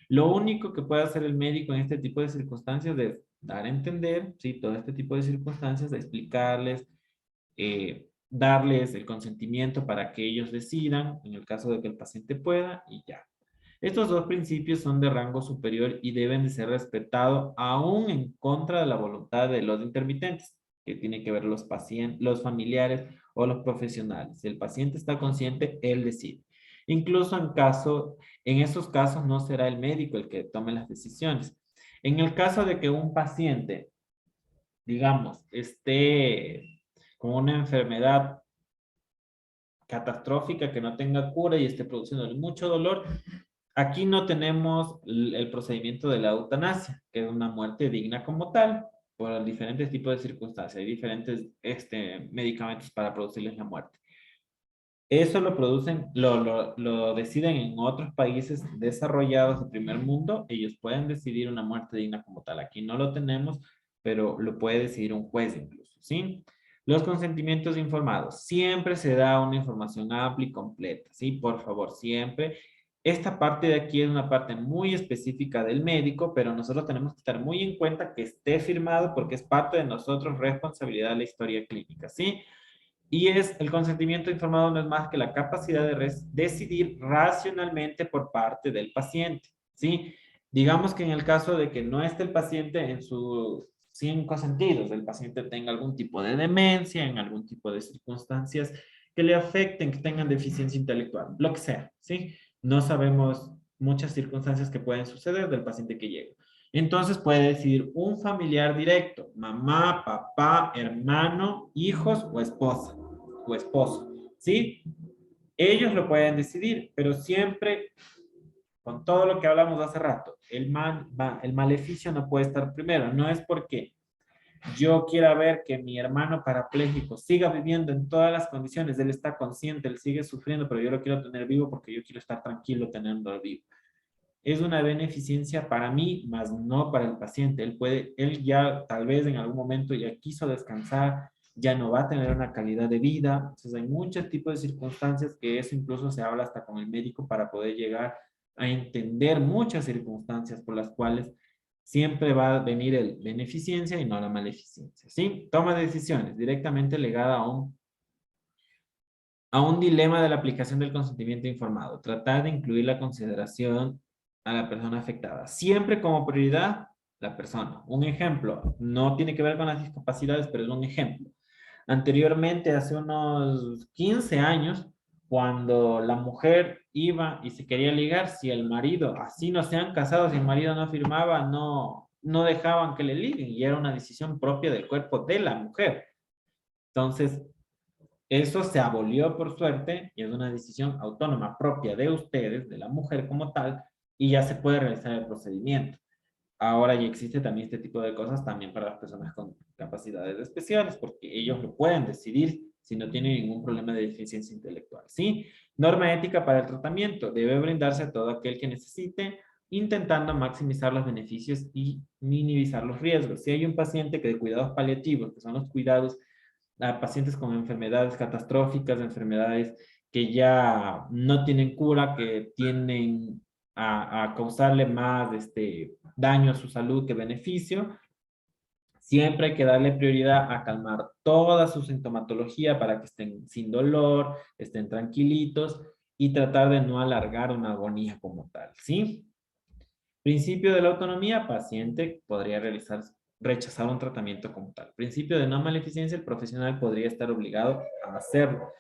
Lo único que puede hacer el médico en este tipo de circunstancias es dar a entender, ¿sí? Todo este tipo de circunstancias, explicarles, darles el consentimiento para que ellos decidan, en el caso de que el paciente pueda, y ya. Estos dos principios son de rango superior y deben de ser respetados aún en contra de la voluntad de los intermitentes, que tiene que ver los pacientes, los familiares o los profesionales. Si el paciente está consciente, él decide. Incluso en esos casos no será el médico el que tome las decisiones. En el caso de que un paciente, digamos, esté con una enfermedad catastrófica que no tenga cura y esté produciendo mucho dolor, aquí no tenemos el procedimiento de la eutanasia, que es una muerte digna como tal, por diferentes tipos de circunstancias. Hay diferentes medicamentos para producirles la muerte. Eso lo producen, lo deciden en otros países desarrollados de primer mundo. Ellos pueden decidir una muerte digna como tal. Aquí no lo tenemos, pero lo puede decidir un juez incluso, ¿sí? Los consentimientos informados. Siempre se da una información amplia y completa, ¿sí? Por favor, siempre. Esta parte de aquí es una parte muy específica del médico, pero nosotros tenemos que estar muy en cuenta que esté firmado porque es parte de nosotros, responsabilidad de la historia clínica, ¿sí? Y es el consentimiento informado no es más que la capacidad de decidir racionalmente por parte del paciente, ¿sí? Digamos que en el caso de que no esté el paciente en sus 5 sentidos, el paciente tenga algún tipo de demencia, en algún tipo de circunstancias que le afecten, que tengan deficiencia intelectual, lo que sea, ¿sí? No sabemos muchas circunstancias que pueden suceder del paciente que llega. Entonces puede decidir un familiar directo, mamá, papá, hermano, hijos o esposa o esposo, ¿sí? Ellos lo pueden decidir, pero siempre con todo lo que hablamos hace rato, el maleficio no puede estar primero. No es porque yo quiera ver que mi hermano parapléjico siga viviendo en todas las condiciones, él está consciente, él sigue sufriendo, pero yo lo quiero tener vivo porque yo quiero estar tranquilo teniéndolo vivo. Es una beneficencia para mí, más no para el paciente. Él ya tal vez en algún momento ya quiso descansar, ya no va a tener una calidad de vida. Entonces hay muchos tipos de circunstancias que eso incluso se habla hasta con el médico para poder llegar a entender muchas circunstancias por las cuales siempre va a venir el beneficencia y no la maleficencia, ¿sí? Toma de decisiones directamente ligada a un dilema de la aplicación del consentimiento informado. Tratar de incluir la consideración a la persona afectada. Siempre como prioridad, la persona. Un ejemplo, no tiene que ver con las discapacidades, pero es un ejemplo. Anteriormente, hace unos 15 años, cuando la mujer iba y se quería ligar, si el marido, así no se han casado, si el marido no firmaba, no dejaban que le liguen y era una decisión propia del cuerpo de la mujer. Entonces, eso se abolió por suerte y es una decisión autónoma propia de ustedes, de la mujer como tal, y ya se puede realizar el procedimiento. Ahora ya existe también este tipo de cosas también para las personas con capacidades especiales, porque ellos lo pueden decidir si no tienen ningún problema de deficiencia intelectual, ¿sí? Norma ética para el tratamiento. Debe brindarse a todo aquel que necesite, intentando maximizar los beneficios y minimizar los riesgos. Si hay un paciente que de cuidados paliativos, que son los cuidados a pacientes con enfermedades catastróficas, enfermedades que ya no tienen cura, que tienden a causarle más daño a su salud que beneficio. Siempre hay que darle prioridad a calmar toda su sintomatología para que estén sin dolor, estén tranquilitos y tratar de no alargar una agonía como tal, ¿sí? Principio de la autonomía, paciente podría rechazar un tratamiento como tal. Principio de no maleficencia, el profesional podría estar obligado a hacerlo.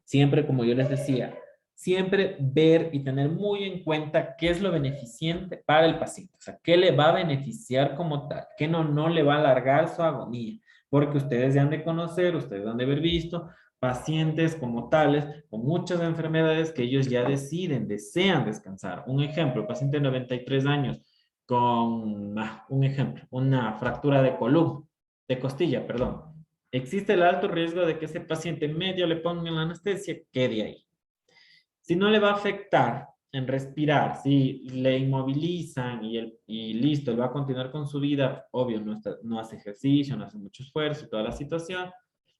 Siempre, como yo les decía, siempre ver y tener muy en cuenta qué es lo beneficiente para el paciente. O sea, qué le va a beneficiar como tal, qué no le va a alargar su agonía. Porque ustedes ya han de conocer, ustedes han de haber visto pacientes como tales, con muchas enfermedades que ellos ya desean descansar. Un ejemplo, paciente de 93 años con, un ejemplo, una fractura de columna, de costilla, perdón. Existe el alto riesgo de que ese paciente medio le pongan la anestesia, quede ahí. Si no le va a afectar en respirar, si le inmovilizan y listo, él va a continuar con su vida, obvio, no hace ejercicio, no hace mucho esfuerzo y toda la situación,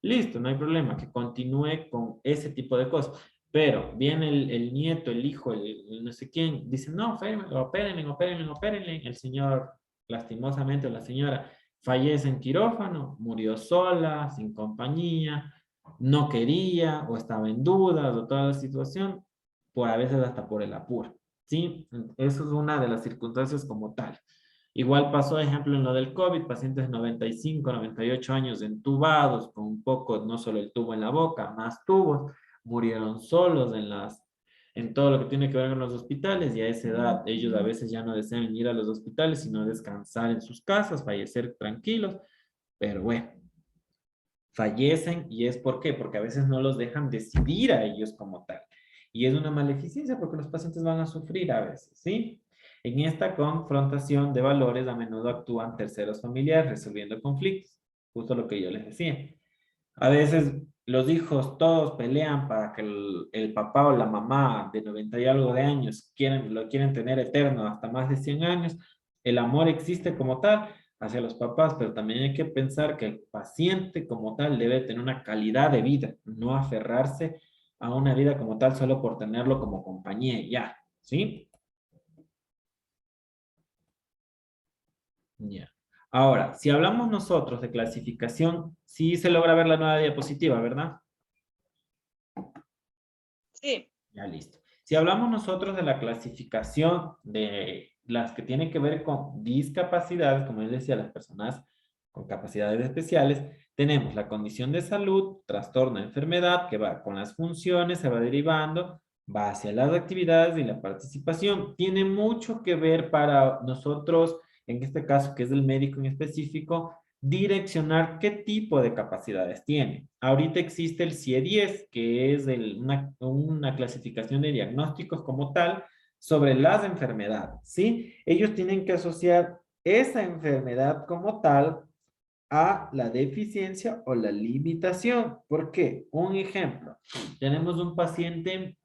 listo, no hay problema, que continúe con ese tipo de cosas. Pero viene el nieto, el hijo, el no sé quién, dice, no, opérenle. El señor, lastimosamente, o la señora, fallece en quirófano, murió sola, sin compañía, no quería o estaba en dudas o toda la situación, por a veces hasta por el apuro, ¿sí? Eso es una de las circunstancias como tal. Igual pasó, ejemplo, en lo del COVID, pacientes de 95, 98 años entubados, con un poco, no solo el tubo en la boca, más tubos, murieron solos en todo lo que tiene que ver con los hospitales y a esa edad ellos a veces ya no desean ir a los hospitales, sino descansar en sus casas, fallecer tranquilos, pero bueno, fallecen y es ¿por qué? Porque a veces no los dejan decidir a ellos como tal. Y es una maleficencia porque los pacientes van a sufrir a veces, ¿sí? En esta confrontación de valores a menudo actúan terceros familiares resolviendo conflictos, justo lo que yo les decía. A veces los hijos todos pelean para que el papá o la mamá de 90 y algo de años lo quieren tener eterno hasta más de 100 años. El amor existe como tal hacia los papás, pero también hay que pensar que el paciente como tal debe tener una calidad de vida, no aferrarse a una vida como tal solo por tenerlo como compañía y ya, ¿sí? Ya. Ahora, si hablamos nosotros de clasificación, sí se logra ver la nueva diapositiva, ¿verdad? Sí, Ya listo. Si hablamos nosotros de la clasificación de las que tienen que ver con discapacidades, como les decía, las personas con capacidades especiales, tenemos la condición de salud, trastorno, enfermedad, que va con las funciones, se va derivando, va hacia las actividades y la participación. Tiene mucho que ver para nosotros, en este caso, que es el médico en específico, direccionar qué tipo de capacidades tiene. Ahorita existe el CIE-10, que es una clasificación de diagnósticos como tal sobre las enfermedades, ¿sí? Ellos tienen que asociar esa enfermedad como tal a la deficiencia o la limitación. ¿Por qué? Un ejemplo, tenemos un paciente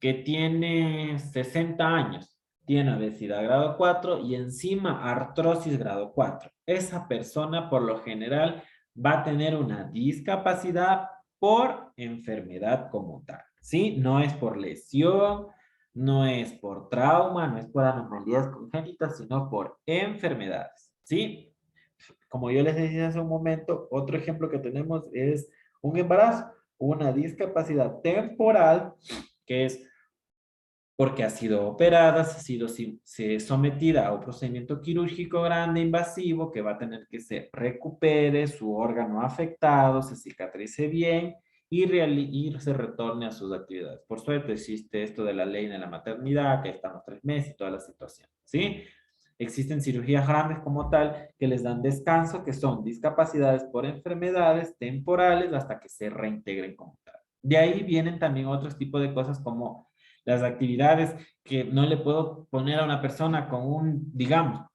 que tiene 60 años, tiene obesidad grado 4 y encima artrosis grado 4. Esa persona por lo general va a tener una discapacidad por enfermedad como tal, ¿sí? No es por lesión, no es por trauma, no es por anomalías congénitas, sino por enfermedades, ¿sí? Como yo les decía hace un momento, otro ejemplo que tenemos es un embarazo, una discapacidad temporal que es porque ha sido operada, se sometida a un procedimiento quirúrgico grande, invasivo, que va a tener que se recupere su órgano afectado, se cicatrice bien y se retorne a sus actividades. Por suerte existe esto de la ley de la maternidad, que están los 3 meses y toda la situación, ¿sí? Existen cirugías grandes como tal que les dan descanso, que son discapacidades por enfermedades temporales hasta que se reintegren como tal. De ahí vienen también otros tipos de cosas como las actividades que no le puedo poner a una persona con digamos,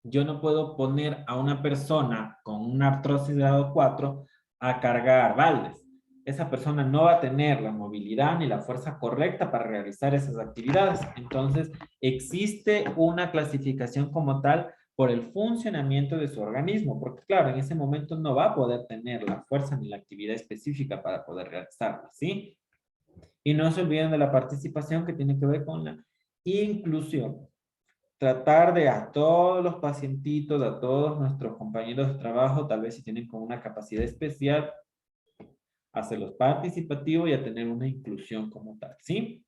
yo no puedo poner a una persona con una artrosis de grado 4 a cargar baldes. Esa persona no va a tener la movilidad ni la fuerza correcta para realizar esas actividades. Entonces, existe una clasificación como tal por el funcionamiento de su organismo, porque claro, en ese momento no va a poder tener la fuerza ni la actividad específica para poder realizarla, ¿sí? Y no se olviden de la participación que tiene que ver con la inclusión. Tratar de a todos los pacientitos, a todos nuestros compañeros de trabajo, tal vez si tienen con una capacidad especial, hacerlos participativos y a tener una inclusión como tal, ¿sí?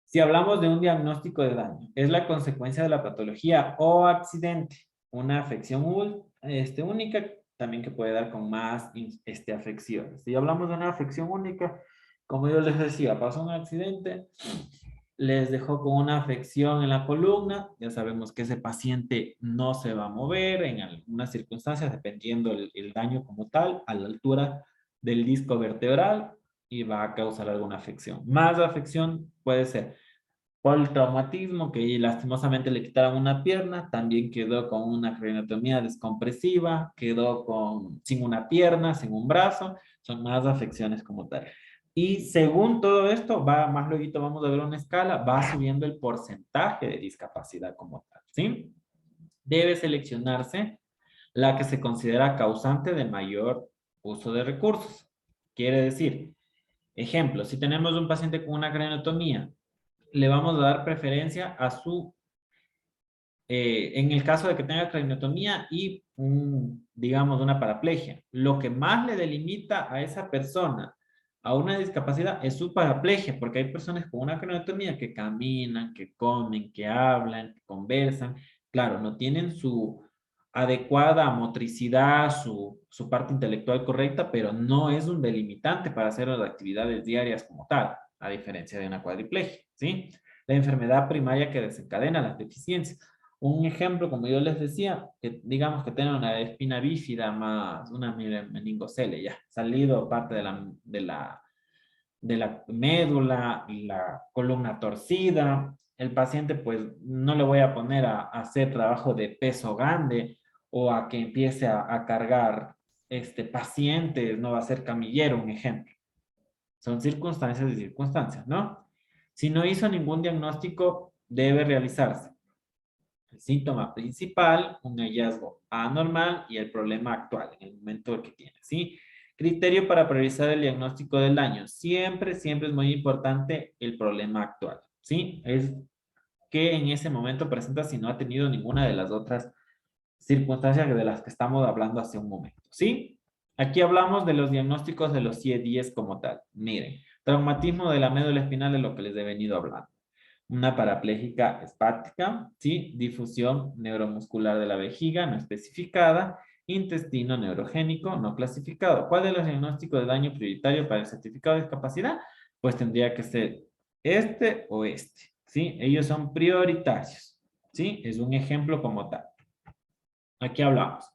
Si hablamos de un diagnóstico de daño, es la consecuencia de la patología o accidente, una afección única, también que puede dar con más afecciones. Si hablamos de una afección única, como yo les decía, pasó un accidente, les dejó con una afección en la columna, ya sabemos que ese paciente no se va a mover en algunas circunstancias, dependiendo el daño como tal, a la altura del disco vertebral y va a causar alguna afección. Más afección puede ser por el traumatismo, que lastimosamente le quitaron una pierna, también quedó con una craniotomía descompresiva, quedó sin una pierna, sin un brazo, son más afecciones como tal. Y según todo esto, más luego vamos a ver una escala, va subiendo el porcentaje de discapacidad como tal, ¿sí? Debe seleccionarse la que se considera causante de mayor uso de recursos. Quiere decir, ejemplo, si tenemos un paciente con una craniotomía, le vamos a dar preferencia a en el caso de que tenga craniotomía y digamos, una paraplegia. Lo que más le delimita a esa persona a una discapacidad es su paraplegia, porque hay personas con una craniotomía que caminan, que comen, que hablan, que conversan. Claro, no tienen su adecuada motricidad, su parte intelectual correcta, pero no es un delimitante para hacer las actividades diarias como tal, a diferencia de una cuadriplegia, ¿sí? La enfermedad primaria que desencadena las deficiencias. Un ejemplo, como yo les decía, que digamos que tiene una espina bífida más una meningocele, ya, salido parte de la médula y la columna torcida. El paciente, pues, no le voy a poner a hacer trabajo de peso grande o a que empiece a cargar pacientes, no va a ser camillero, un ejemplo. Son circunstancias y circunstancias, ¿no? Si no hizo ningún diagnóstico, debe realizarse el síntoma principal, un hallazgo anormal y el problema actual en el momento que tiene, ¿sí? Criterio para priorizar el diagnóstico del daño. Siempre, siempre es muy importante el problema actual, ¿sí? Es que en ese momento presenta si no ha tenido ninguna de las otras circunstancias de las que estamos hablando hace un momento, ¿sí? Aquí hablamos de los diagnósticos de los CIE-10 como tal. Miren, traumatismo de la médula espinal es lo que les he venido hablando. Una parapléjica espástica, ¿sí? Difusión neuromuscular de la vejiga no especificada, intestino neurogénico no clasificado. ¿Cuál de los diagnósticos de daño prioritario para el certificado de discapacidad? Pues tendría que ser este o este, ¿sí? Ellos son prioritarios, ¿sí? Es un ejemplo como tal. Aquí hablamos.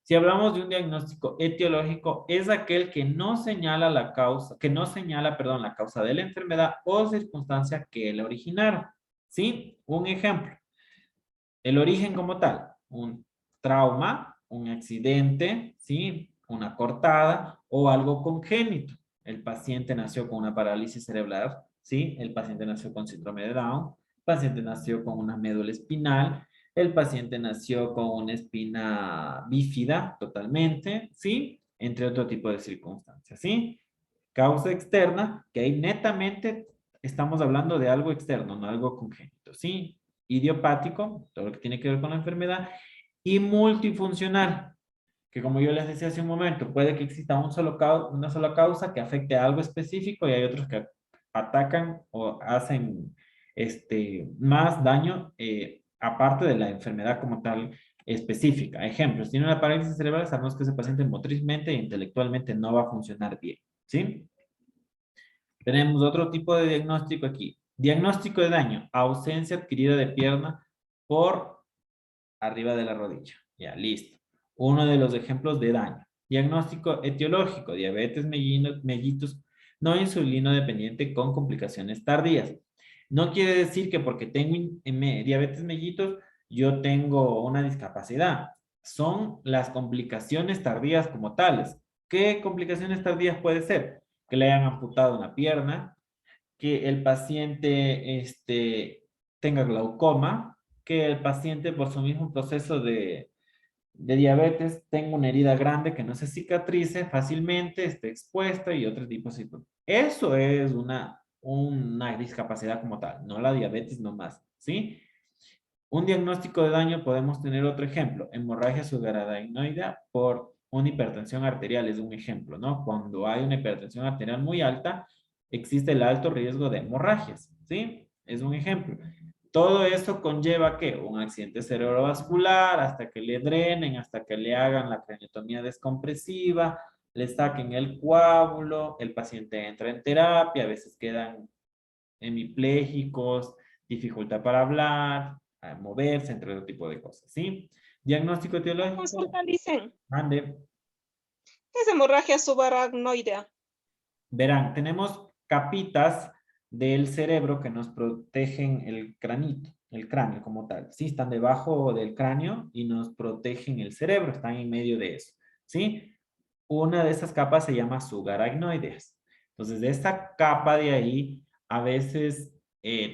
Si hablamos de un diagnóstico etiológico, es aquel que no señala la causa, perdón, la causa de la enfermedad o circunstancia que la originaron. ¿Sí? Un ejemplo. El origen como tal, un trauma, un accidente, ¿sí? Una cortada o algo congénito. El paciente nació con una parálisis cerebral, ¿sí? El paciente nació con síndrome de Down, el paciente nació con una médula espinal, el paciente nació con una espina bífida totalmente, ¿sí? Entre otro tipo de circunstancias, ¿sí? Causa externa, que ahí netamente estamos hablando de algo externo, no algo congénito, ¿sí? Idiopático, todo lo que tiene que ver con la enfermedad, y multifuncional, que como yo les decía hace un momento, puede que exista una sola causa que afecte a algo específico y hay otros que atacan o hacen más daño aparte de la enfermedad como tal específica. Ejemplos, tiene una parálisis cerebral, sabemos que ese paciente motrizmente e intelectualmente no va a funcionar bien, ¿sí? Tenemos otro tipo de diagnóstico aquí. Diagnóstico de daño, ausencia adquirida de pierna por arriba de la rodilla. Ya, listo. Uno de los ejemplos de daño. Diagnóstico etiológico, diabetes mellitus no insulino dependiente con complicaciones tardías. No quiere decir que porque tengo diabetes mellitus, yo tengo una discapacidad. Son las complicaciones tardías como tales. ¿Qué complicaciones tardías puede ser? Que le hayan amputado una pierna, que el paciente tenga glaucoma, que el paciente por su mismo proceso de diabetes tenga una herida grande que no se cicatrice fácilmente, esté expuesta y otros tipos de... Eso es una discapacidad como tal, no la diabetes nomás, ¿sí? Un diagnóstico de daño podemos tener otro ejemplo, hemorragia subaracnoidea por una hipertensión arterial es un ejemplo, ¿no? Cuando hay una hipertensión arterial muy alta, existe el alto riesgo de hemorragias, ¿sí? Es un ejemplo. Todo eso conlleva que un accidente cerebrovascular, hasta que le drenen, hasta que le hagan la craniotomía descompresiva, le saquen el coágulo, el paciente entra en terapia, a veces quedan hemipléjicos, dificultad para hablar, a moverse, entre otro tipo de cosas, ¿sí? Diagnóstico etiológico, Consulta, dicen. mande. ¿Qué es hemorragia subaracnoidea? Verán, tenemos capitas del cerebro que nos protegen el cráneo como tal. Sí, están debajo del cráneo y nos protegen el cerebro, están en medio de eso, ¿sí? Una de esas capas se llama subaracnoides. Entonces, de esta capa de ahí, a veces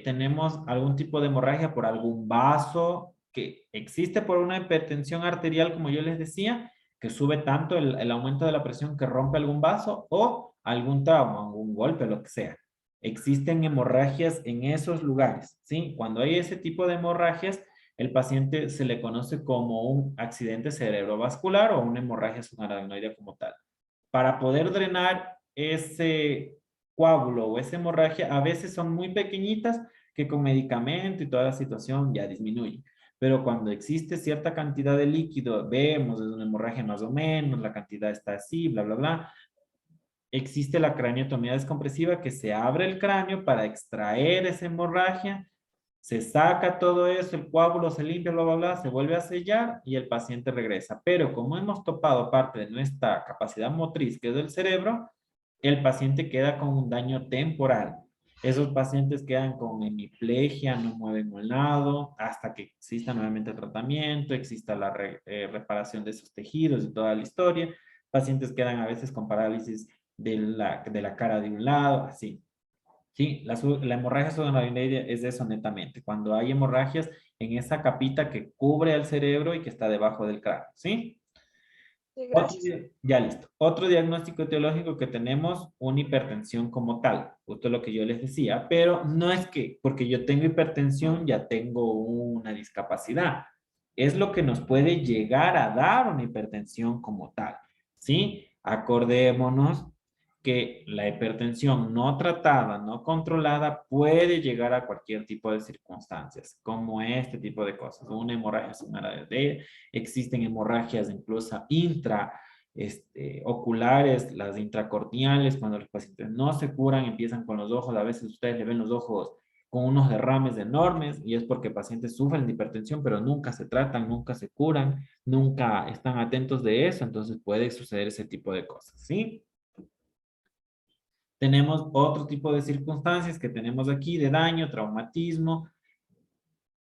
tenemos algún tipo de hemorragia por algún vaso que existe por una hipertensión arterial, como yo les decía, que sube tanto el aumento de la presión que rompe algún vaso o algún trauma, algún golpe, lo que sea. Existen hemorragias en esos lugares, ¿sí? Cuando hay ese tipo de hemorragias, el paciente se le conoce como un accidente cerebrovascular o una hemorragia subaracnoidea como tal. Para poder drenar ese coágulo o esa hemorragia, a veces son muy pequeñitas que con medicamento y toda la situación ya disminuye. Pero cuando existe cierta cantidad de líquido, vemos, es una hemorragia más o menos, la cantidad está así, bla, bla, bla. Existe la craniotomía descompresiva que se abre el cráneo para extraer esa hemorragia, se saca todo eso, el coágulo se limpia, bla, bla, bla, se vuelve a sellar y el paciente regresa. Pero como hemos topado parte de nuestra capacidad motriz, que es del cerebro, el paciente queda con un daño temporal. Esos pacientes quedan con hemiplegia, no mueven un lado, hasta que exista nuevamente el tratamiento, exista la reparación de esos tejidos y toda la historia. Pacientes quedan a veces con parálisis de la cara de un lado, así. Sí, la hemorragia sudoinoidea es eso netamente. Cuando hay hemorragias en esa capita que cubre al cerebro y que está debajo del cráneo, ¿sí? Sí, gracias. Ya listo. Otro diagnóstico etiológico que tenemos, una hipertensión como tal, justo lo que yo les decía, pero no es que porque yo tengo hipertensión ya tengo una discapacidad. Es lo que nos puede llegar a dar una hipertensión como tal, ¿sí? Acordémonos que la hipertensión no tratada, no controlada, puede llegar a cualquier tipo de circunstancias, como este tipo de cosas, una hemorragia submarina. Existen hemorragias incluso oculares, las intracorneales, cuando los pacientes no se curan, empiezan con los ojos, a veces ustedes le ven los ojos con unos derrames enormes y es porque pacientes sufren de hipertensión, pero nunca se tratan, nunca se curan, nunca están atentos de eso, entonces puede suceder ese tipo de cosas, ¿sí? Tenemos otro tipo de circunstancias que tenemos aquí de daño, traumatismo,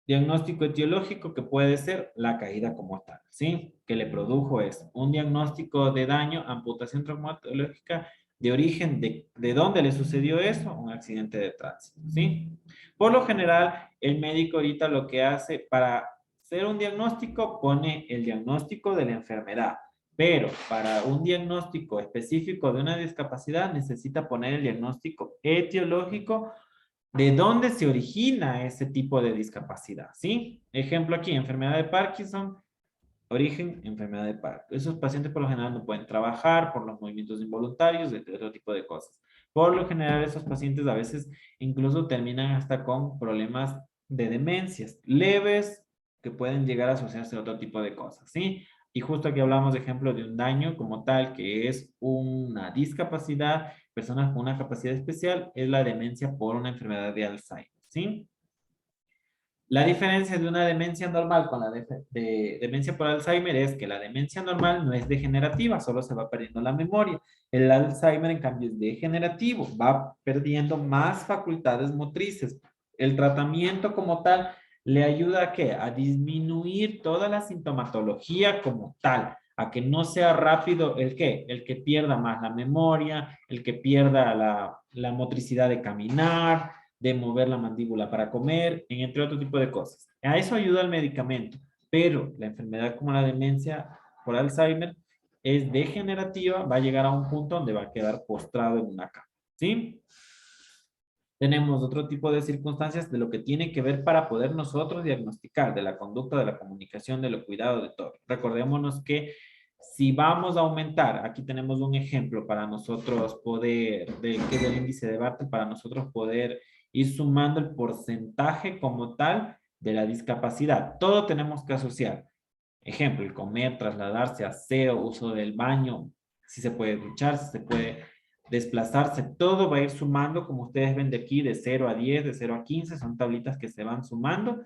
diagnóstico etiológico que puede ser la caída como tal, ¿sí? Que le produjo eso. Un diagnóstico de daño, amputación traumatológica de origen de dónde le sucedió eso, un accidente de tránsito, ¿sí? Por lo general, el médico ahorita lo que hace para hacer un diagnóstico, pone el diagnóstico de la enfermedad, pero para un diagnóstico específico de una discapacidad necesita poner el diagnóstico etiológico de dónde se origina ese tipo de discapacidad, ¿sí? Ejemplo aquí, enfermedad de Parkinson, origen, enfermedad de Parkinson. Esos pacientes por lo general no pueden trabajar por los movimientos involuntarios, entre otro tipo de cosas. Por lo general, esos pacientes a veces incluso terminan hasta con problemas de demencias leves que pueden llegar a asociarse a otro tipo de cosas, ¿sí? Y justo aquí hablamos de ejemplo de un daño como tal, que es una discapacidad, personas con una capacidad especial, es la demencia por una enfermedad de Alzheimer, ¿sí? La diferencia de una demencia normal con la de demencia por Alzheimer es que la demencia normal no es degenerativa, solo se va perdiendo la memoria. El Alzheimer, en cambio, es degenerativo, va perdiendo más facultades motrices. El tratamiento como tal le ayuda a qué? A disminuir toda la sintomatología como tal, a que no sea rápido el qué, el que pierda más la memoria, el que pierda la motricidad de caminar, de mover la mandíbula para comer, entre otro tipo de cosas. A eso ayuda el medicamento, pero la enfermedad como la demencia por Alzheimer es degenerativa, va a llegar a un punto donde va a quedar postrado en una cama, ¿sí? Tenemos otro tipo de circunstancias de lo que tiene que ver para poder nosotros diagnosticar de la conducta, de la comunicación, de lo cuidado, de todo. Recordémonos que si vamos a aumentar, aquí tenemos un ejemplo para nosotros poder, que es el índice de Bartle, para nosotros poder ir sumando el porcentaje como tal de la discapacidad. Todo tenemos que asociar. Ejemplo, el comer, trasladarse, aseo, uso del baño, si se puede duchar, si se puede desplazarse, todo va a ir sumando, como ustedes ven de aquí, de 0 a 10, de 0 a 15, son tablitas que se van sumando,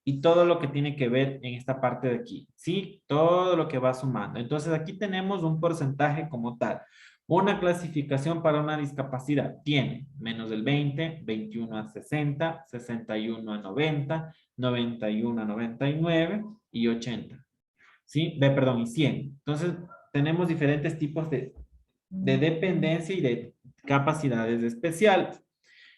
y todo lo que tiene que ver en esta parte de aquí, ¿sí? Todo lo que va sumando. Entonces aquí tenemos un porcentaje como tal. Una clasificación para una discapacidad tiene menos del 20, 21 a 60, 61 a 90, 91 a 99 y 80. ¿Sí? Perdón, y 100. Entonces tenemos diferentes tipos de dependencia y de capacidades especiales.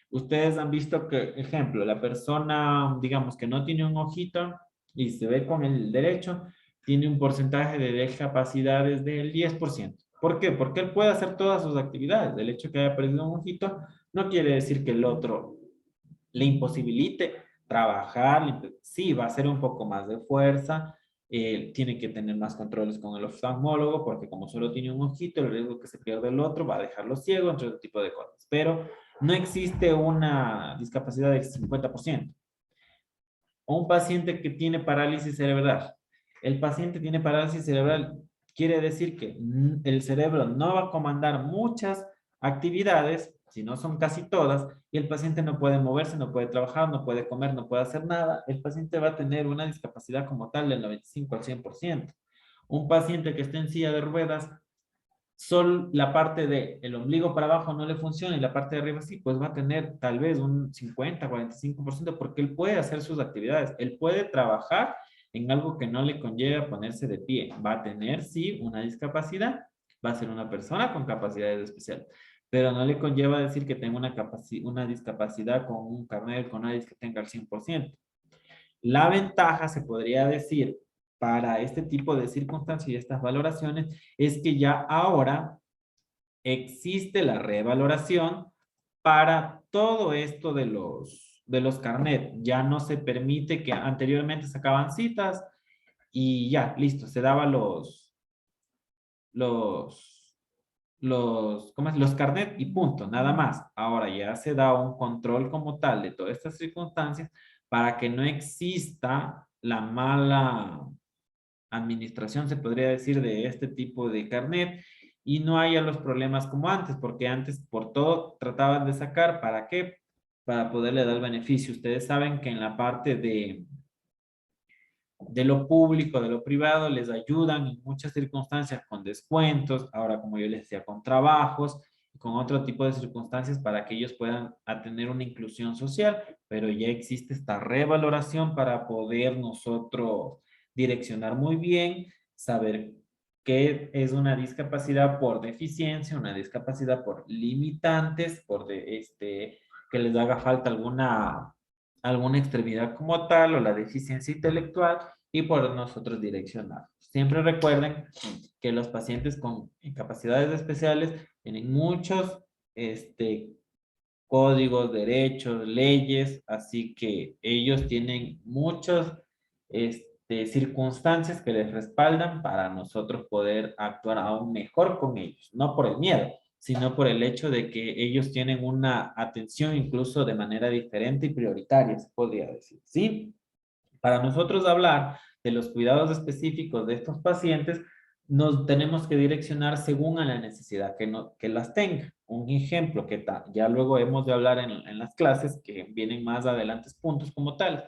Ustedes han visto que, ejemplo, la persona, digamos, que no tiene un ojito y se ve con el derecho, tiene un porcentaje de discapacidades del 10%. ¿Por qué? Porque él puede hacer todas sus actividades. El hecho de que haya perdido un ojito no quiere decir que el otro le imposibilite trabajar. Sí, va a ser un poco más de fuerza, tiene que tener más controles con el oftalmólogo, porque como solo tiene un ojito, el riesgo que se pierda el otro va a dejarlo ciego, entre otro tipo de cosas. Pero no existe una discapacidad del 50%. O un paciente que tiene parálisis cerebral. El paciente tiene parálisis cerebral, quiere decir que el cerebro no va a comandar muchas actividades, si no son casi todas, y el paciente no puede moverse, no puede trabajar, no puede comer, no puede hacer nada. El paciente va a tener una discapacidad como tal del 95 al 100%. Un paciente que esté en silla de ruedas la parte de el ombligo para abajo no le funciona y la parte de arriba sí, pues va a tener tal vez un 50, 45% porque él puede hacer sus actividades, él puede trabajar en algo que no le conlleve a ponerse de pie. Va a tener, sí, una discapacidad, va a ser una persona con capacidades especiales, pero no le conlleva decir que tenga una discapacidad con un carnet con nadie que tenga el 100%. La ventaja, se podría decir, para este tipo de circunstancias y estas valoraciones, es que ya ahora existe la revaloración para todo esto de los carnet. Ya no se permite que anteriormente sacaban citas y ya, listo, se daba los, ¿cómo es? Los carnet y punto, nada más. Ahora ya se da un control como tal de todas estas circunstancias para que no exista la mala administración, se podría decir, de este tipo de carnet y no haya los problemas como antes, porque antes por todo trataban de sacar, ¿para qué? Para poderle dar beneficio. Ustedes saben que en la parte de lo público, de lo privado, les ayudan en muchas circunstancias con descuentos, ahora como yo les decía, con trabajos, con otro tipo de circunstancias para que ellos puedan tener una inclusión social, pero ya existe esta revaloración para poder nosotros direccionar muy bien, saber qué es una discapacidad por deficiencia, una discapacidad por limitantes, que les haga falta alguna extremidad como tal o la deficiencia intelectual y por nosotros direccionar. Siempre recuerden que los pacientes con incapacidades especiales tienen muchos códigos, derechos, leyes, así que ellos tienen muchas circunstancias que les respaldan para nosotros poder actuar aún mejor con ellos, no por el miedo, sino por el hecho de que ellos tienen una atención incluso de manera diferente y prioritaria, se podría decir, ¿sí? Para nosotros hablar de los cuidados específicos de estos pacientes, nos tenemos que direccionar según a la necesidad que las tenga. Un ejemplo que ya luego hemos de hablar en las clases, que vienen más adelante puntos como tal.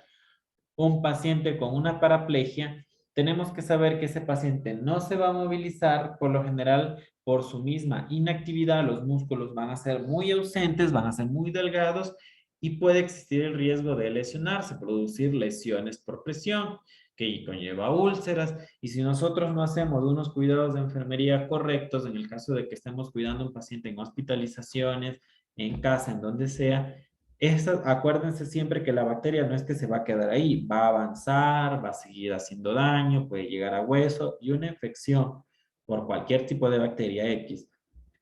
Un paciente con una paraplegia, tenemos que saber que ese paciente no se va a movilizar, por lo general, por su misma inactividad, los músculos van a ser muy ausentes, van a ser muy delgados y puede existir el riesgo de lesionarse, producir lesiones por presión, que conlleva úlceras. Y si nosotros no hacemos unos cuidados de enfermería correctos, en el caso de que estemos cuidando a un paciente en hospitalizaciones, en casa, en donde sea, acuérdense siempre que la bacteria no es que se va a quedar ahí, va a avanzar, va a seguir haciendo daño, puede llegar a hueso y una infección por cualquier tipo de bacteria X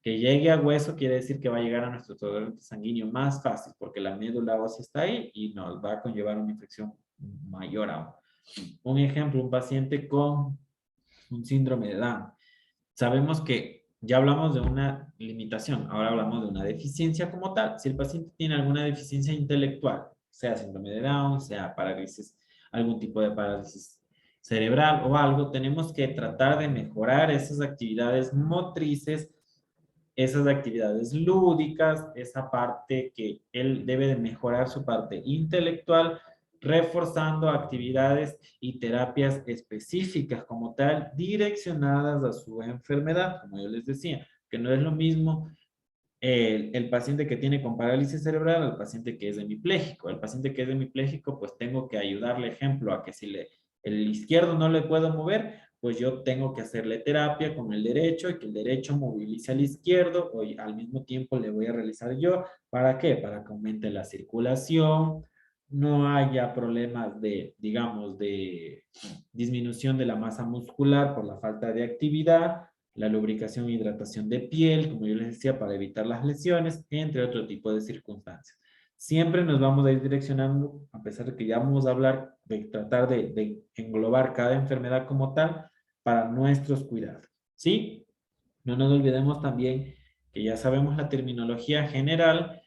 que llegue a hueso quiere decir que va a llegar a nuestro torrente sanguíneo más fácil porque la médula ósea está ahí y nos va a conllevar una infección mayor aún. Un ejemplo, un paciente con un síndrome de Down. Sabemos que ya hablamos de una limitación, ahora hablamos de una deficiencia como tal. Si el paciente tiene alguna deficiencia intelectual, sea síndrome de Down, sea parálisis, algún tipo de parálisis cerebral o algo, tenemos que tratar de mejorar esas actividades motrices, esas actividades lúdicas, esa parte que él debe de mejorar su parte intelectual, reforzando actividades y terapias específicas como tal, direccionadas a su enfermedad, como yo les decía, que no es lo mismo el paciente que tiene con parálisis cerebral al paciente que es hemipléjico. El paciente que es hemipléjico, pues tengo que ayudarle, ejemplo, a que si el izquierdo no le puedo mover, pues yo tengo que hacerle terapia con el derecho y que el derecho movilice al izquierdo o al mismo tiempo le voy a realizar yo. ¿Para qué? Para que aumente la circulación, no haya problemas de, digamos, de disminución de la masa muscular por la falta de actividad, la lubricación e hidratación de piel, como yo les decía, para evitar las lesiones, entre otro tipo de circunstancias. Siempre nos vamos a ir direccionando, a pesar de que ya vamos a hablar de tratar de englobar cada enfermedad como tal para nuestros cuidados. ¿Sí? No nos olvidemos también que ya sabemos la terminología general,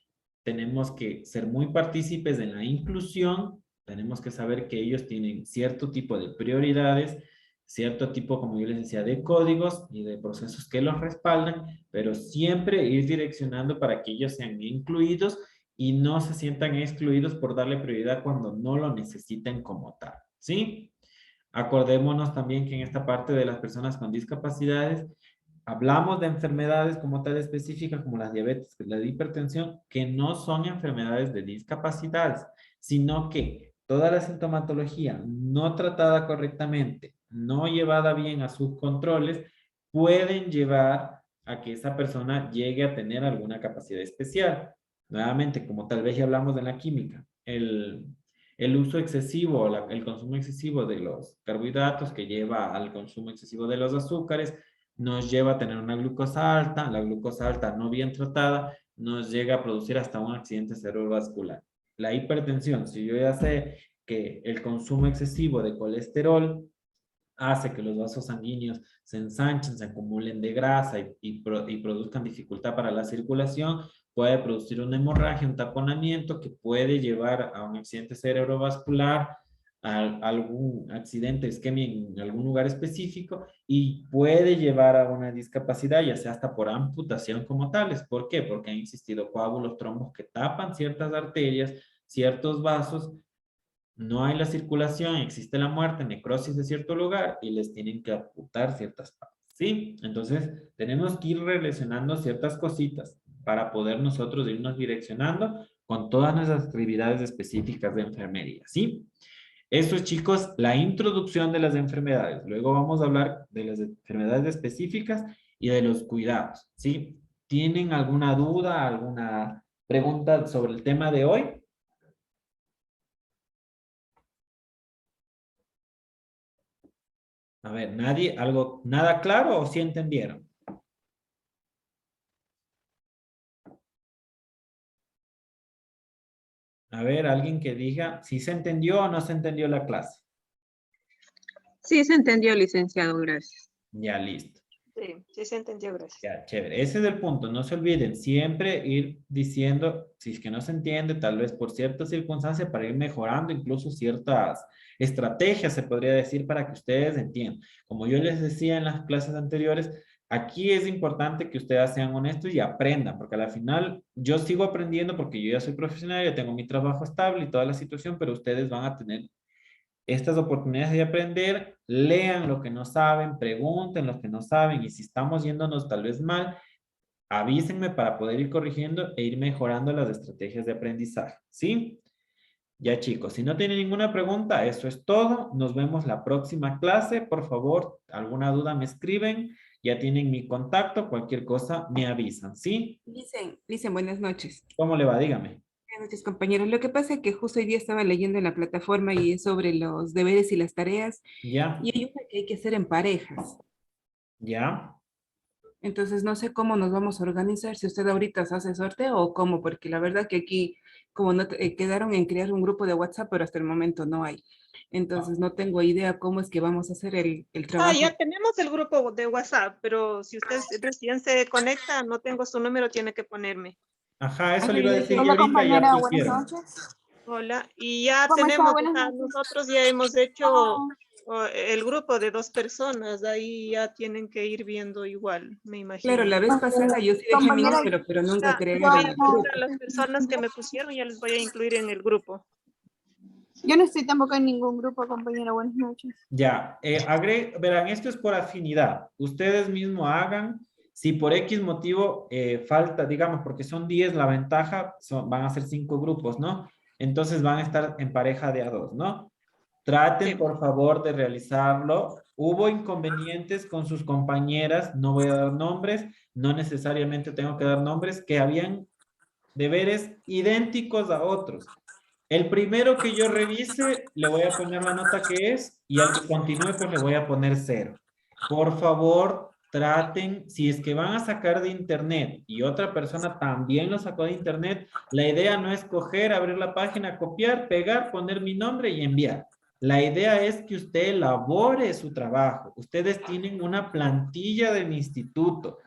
tenemos que ser muy partícipes en la inclusión, tenemos que saber que ellos tienen cierto tipo de prioridades, cierto tipo, como yo les decía, de códigos y de procesos que los respaldan, pero siempre ir direccionando para que ellos sean incluidos y no se sientan excluidos por darle prioridad cuando no lo necesiten como tal, ¿sí? Acordémonos también que en esta parte de las personas con discapacidades, Hablamos de enfermedades como tal específicas, como la diabetes, la hipertensión, que no son enfermedades de discapacidades, sino que toda la sintomatología no tratada correctamente, no llevada bien a sus controles, pueden llevar a que esa persona llegue a tener alguna capacidad especial. Nuevamente, como tal vez ya hablamos de la química, el uso excesivo, el consumo excesivo de los carbohidratos que lleva al consumo excesivo de los azúcares, nos lleva a tener una glucosa alta, la glucosa alta no bien tratada nos llega a producir hasta un accidente cerebrovascular. La hipertensión, si yo ya sé que el consumo excesivo de colesterol hace que los vasos sanguíneos se ensanchen, se acumulen de grasa y produzcan dificultad para la circulación, puede producir una hemorragia, un taponamiento que puede llevar a un accidente cerebrovascular, a algún accidente isquemia en algún lugar específico y puede llevar a una discapacidad, ya sea hasta por amputación como tales. ¿Por qué? Porque han existido coágulos, trombos que tapan ciertas arterias, ciertos vasos, no hay la circulación, existe la muerte, necrosis de cierto lugar y les tienen que amputar ciertas partes, ¿sí? Entonces, tenemos que ir relacionando ciertas cositas para poder nosotros irnos direccionando con todas nuestras actividades específicas de enfermería, ¿sí? Eso es, chicos, la introducción de las enfermedades. Luego vamos a hablar de las enfermedades específicas y de los cuidados, ¿sí? ¿Tienen alguna duda, alguna pregunta sobre el tema de hoy? A ver, nadie, algo, nada claro o sí entendieron. A ver, alguien que diga si se entendió o no se entendió la clase. Sí, se entendió, licenciado, gracias. Ya, listo. Sí, sí se entendió, gracias. Ya, chévere. Ese es el punto. No se olviden siempre ir diciendo, si es que no se entiende, tal vez por ciertas circunstancias, para ir mejorando incluso ciertas estrategias, se podría decir, para que ustedes entiendan. Como yo les decía en las clases anteriores, aquí es importante que ustedes sean honestos y aprendan, porque al final yo sigo aprendiendo porque yo ya soy profesional, ya tengo mi trabajo estable y toda la situación, pero ustedes van a tener estas oportunidades de aprender, lean lo que no saben, pregunten lo que no saben y si estamos yéndonos tal vez mal, avísenme para poder ir corrigiendo e ir mejorando las estrategias de aprendizaje, ¿sí? Ya chicos, si no tienen ninguna pregunta, eso es todo. Nos vemos la próxima clase. Por favor, alguna duda me escriben. Ya tienen mi contacto, cualquier cosa me avisan, ¿sí? Licen, buenas noches. ¿Cómo le va? Dígame. Buenas noches, compañeros. Lo que pasa es que justo hoy día estaba leyendo en la plataforma y es sobre los deberes y las tareas, ¿Ya? y hay una que hay que hacer en parejas. ¿Ya? Entonces, no sé cómo nos vamos a organizar, si usted ahorita se hace sorteo o cómo, porque la verdad que aquí, como no quedaron en crear un grupo de WhatsApp, pero hasta el momento no hay. Entonces, no tengo idea cómo es que vamos a hacer el Ah, trabajo. ya tenemos el grupo de WhatsApp, pero si usted recién se conecta, no tengo su número, tiene que ponerme. Ajá, eso Ajá, le iba a yo decir dije, yo Hola ahorita, ya compañera, buenas pusieron. noches. Hola, y ya ¿Cómo está? tenemos, o Buenas sea, noches. nosotros ya hemos hecho el grupo de 2 personas, ahí ya tienen que ir viendo igual, me claro, imagino. la vez pasada yo sí dejé mi Compañera, número, pero nunca Ya, creé yo, el grupo. a las personas que me pusieron ya les voy a incluir en el grupo. yo no estoy tampoco en ningún grupo, compañera, buenas noches. Ya, verán, esto es por afinidad. Ustedes mismos hagan, si por X motivo falta, digamos, porque son 10, la ventaja van a ser 5 grupos, ¿no? Entonces van a estar en pareja de a 2, ¿no? Traten, Sí. por favor, de realizarlo. Hubo inconvenientes con sus compañeras, no voy a dar nombres, no necesariamente tengo que dar nombres, que habían deberes idénticos a otros. El primero que yo revise, le voy a poner la nota que es y al que continúe, pues le voy a poner 0. Por favor, traten, si es que van a sacar de internet y otra persona también lo sacó de internet, la idea no es coger, abrir la página, copiar, pegar, poner mi nombre y enviar. La idea es que usted elabore su trabajo. Ustedes tienen una plantilla del instituto.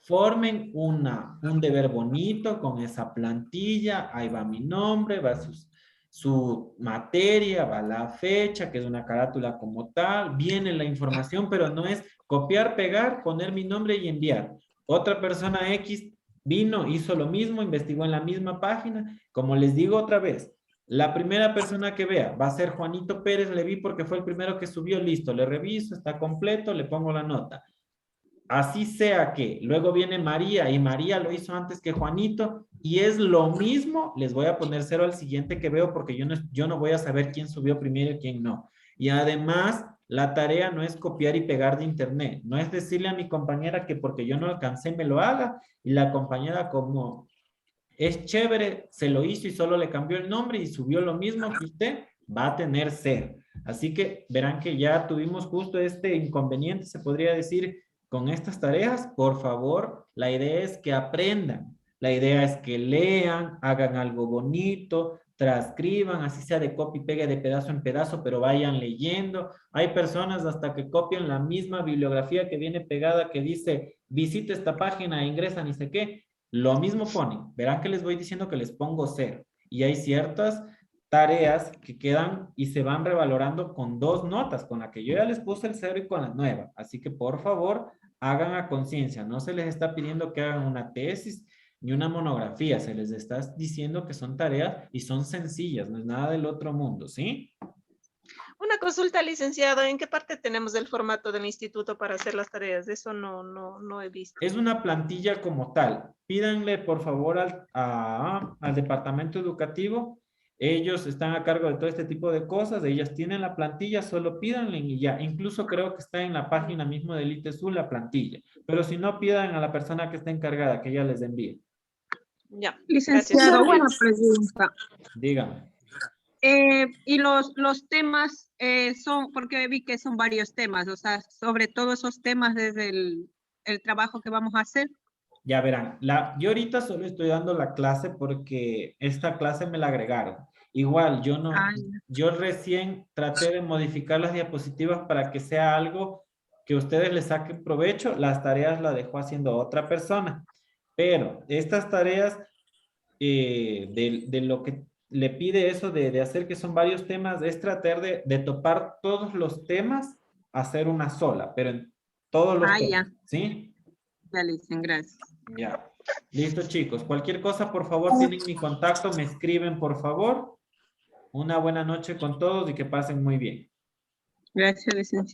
Formen un deber bonito con esa plantilla, ahí va mi nombre, va su materia, va la fecha, que es una carátula como tal, viene la información, pero no es copiar, pegar, poner mi nombre y enviar. Otra persona X vino, hizo lo mismo, investigó en la misma página. Como les digo otra vez, la primera persona que vea va a ser Juanito Pérez, le vi porque fue el primero que subió, listo, le reviso, está completo, le pongo la nota. Así sea que luego viene María y María lo hizo antes que Juanito y es lo mismo, les voy a poner 0 al siguiente que veo porque yo no voy a saber quién subió primero y quién no. Y además, la tarea no es copiar y pegar de internet, no es decirle a mi compañera que porque yo no alcancé me lo haga y la compañera como es chévere, se lo hizo y solo le cambió el nombre y subió lo mismo que usted, va a tener 0. Así que verán que ya tuvimos justo este inconveniente, se podría decir, con estas tareas. Por favor, la idea es que aprendan. La idea es que lean, hagan algo bonito, transcriban, así sea de copy y pegue de pedazo en pedazo, pero vayan leyendo. Hay personas hasta que copian la misma bibliografía que viene pegada que dice, visita esta página, ingresa ni sé qué. Lo mismo ponen. Verán que les voy diciendo que les pongo 0. Y hay ciertas tareas que quedan y se van revalorando con 2 notas, con la que yo ya les puse el 0 y con la nueva. Así que por favor, hagan a conciencia. No se les está pidiendo que hagan una tesis ni una monografía. Se les está diciendo que son tareas y son sencillas, no es nada del otro mundo, ¿sí? Una consulta, licenciado, ¿en qué parte tenemos el formato del instituto para hacer las tareas? Eso no he visto. Es una plantilla como tal. Pídanle, por favor, al departamento educativo. Ellos están a cargo de todo este tipo de cosas. Ellas tienen la plantilla, solo pídanle y ya. Incluso creo que está en la página mismo del ITESU la plantilla. Pero si no, pidan a la persona que está encargada, que ella les envíe. Ya. Licenciado, Gracias. una pregunta. Dígame. Y los temas son, porque vi que son varios temas, o sea, sobre todo esos temas desde el trabajo que vamos a hacer. Ya verán, yo ahorita solo estoy dando la clase porque esta clase me la agregaron. Igual, yo recién traté de modificar las diapositivas para que sea algo que ustedes le saquen provecho. Las tareas las dejó haciendo otra persona. Pero estas tareas de lo que le pide eso de hacer que son varios temas, es tratar de topar todos los temas, hacer una sola, pero en todos los temas, Ya. ¿sí? Ya, Licen, gracias. Ya. Listo, chicos. Cualquier cosa, por favor, tienen mi contacto, me escriben, por favor. Una buena noche con todos y que pasen muy bien. Gracias, licenciado.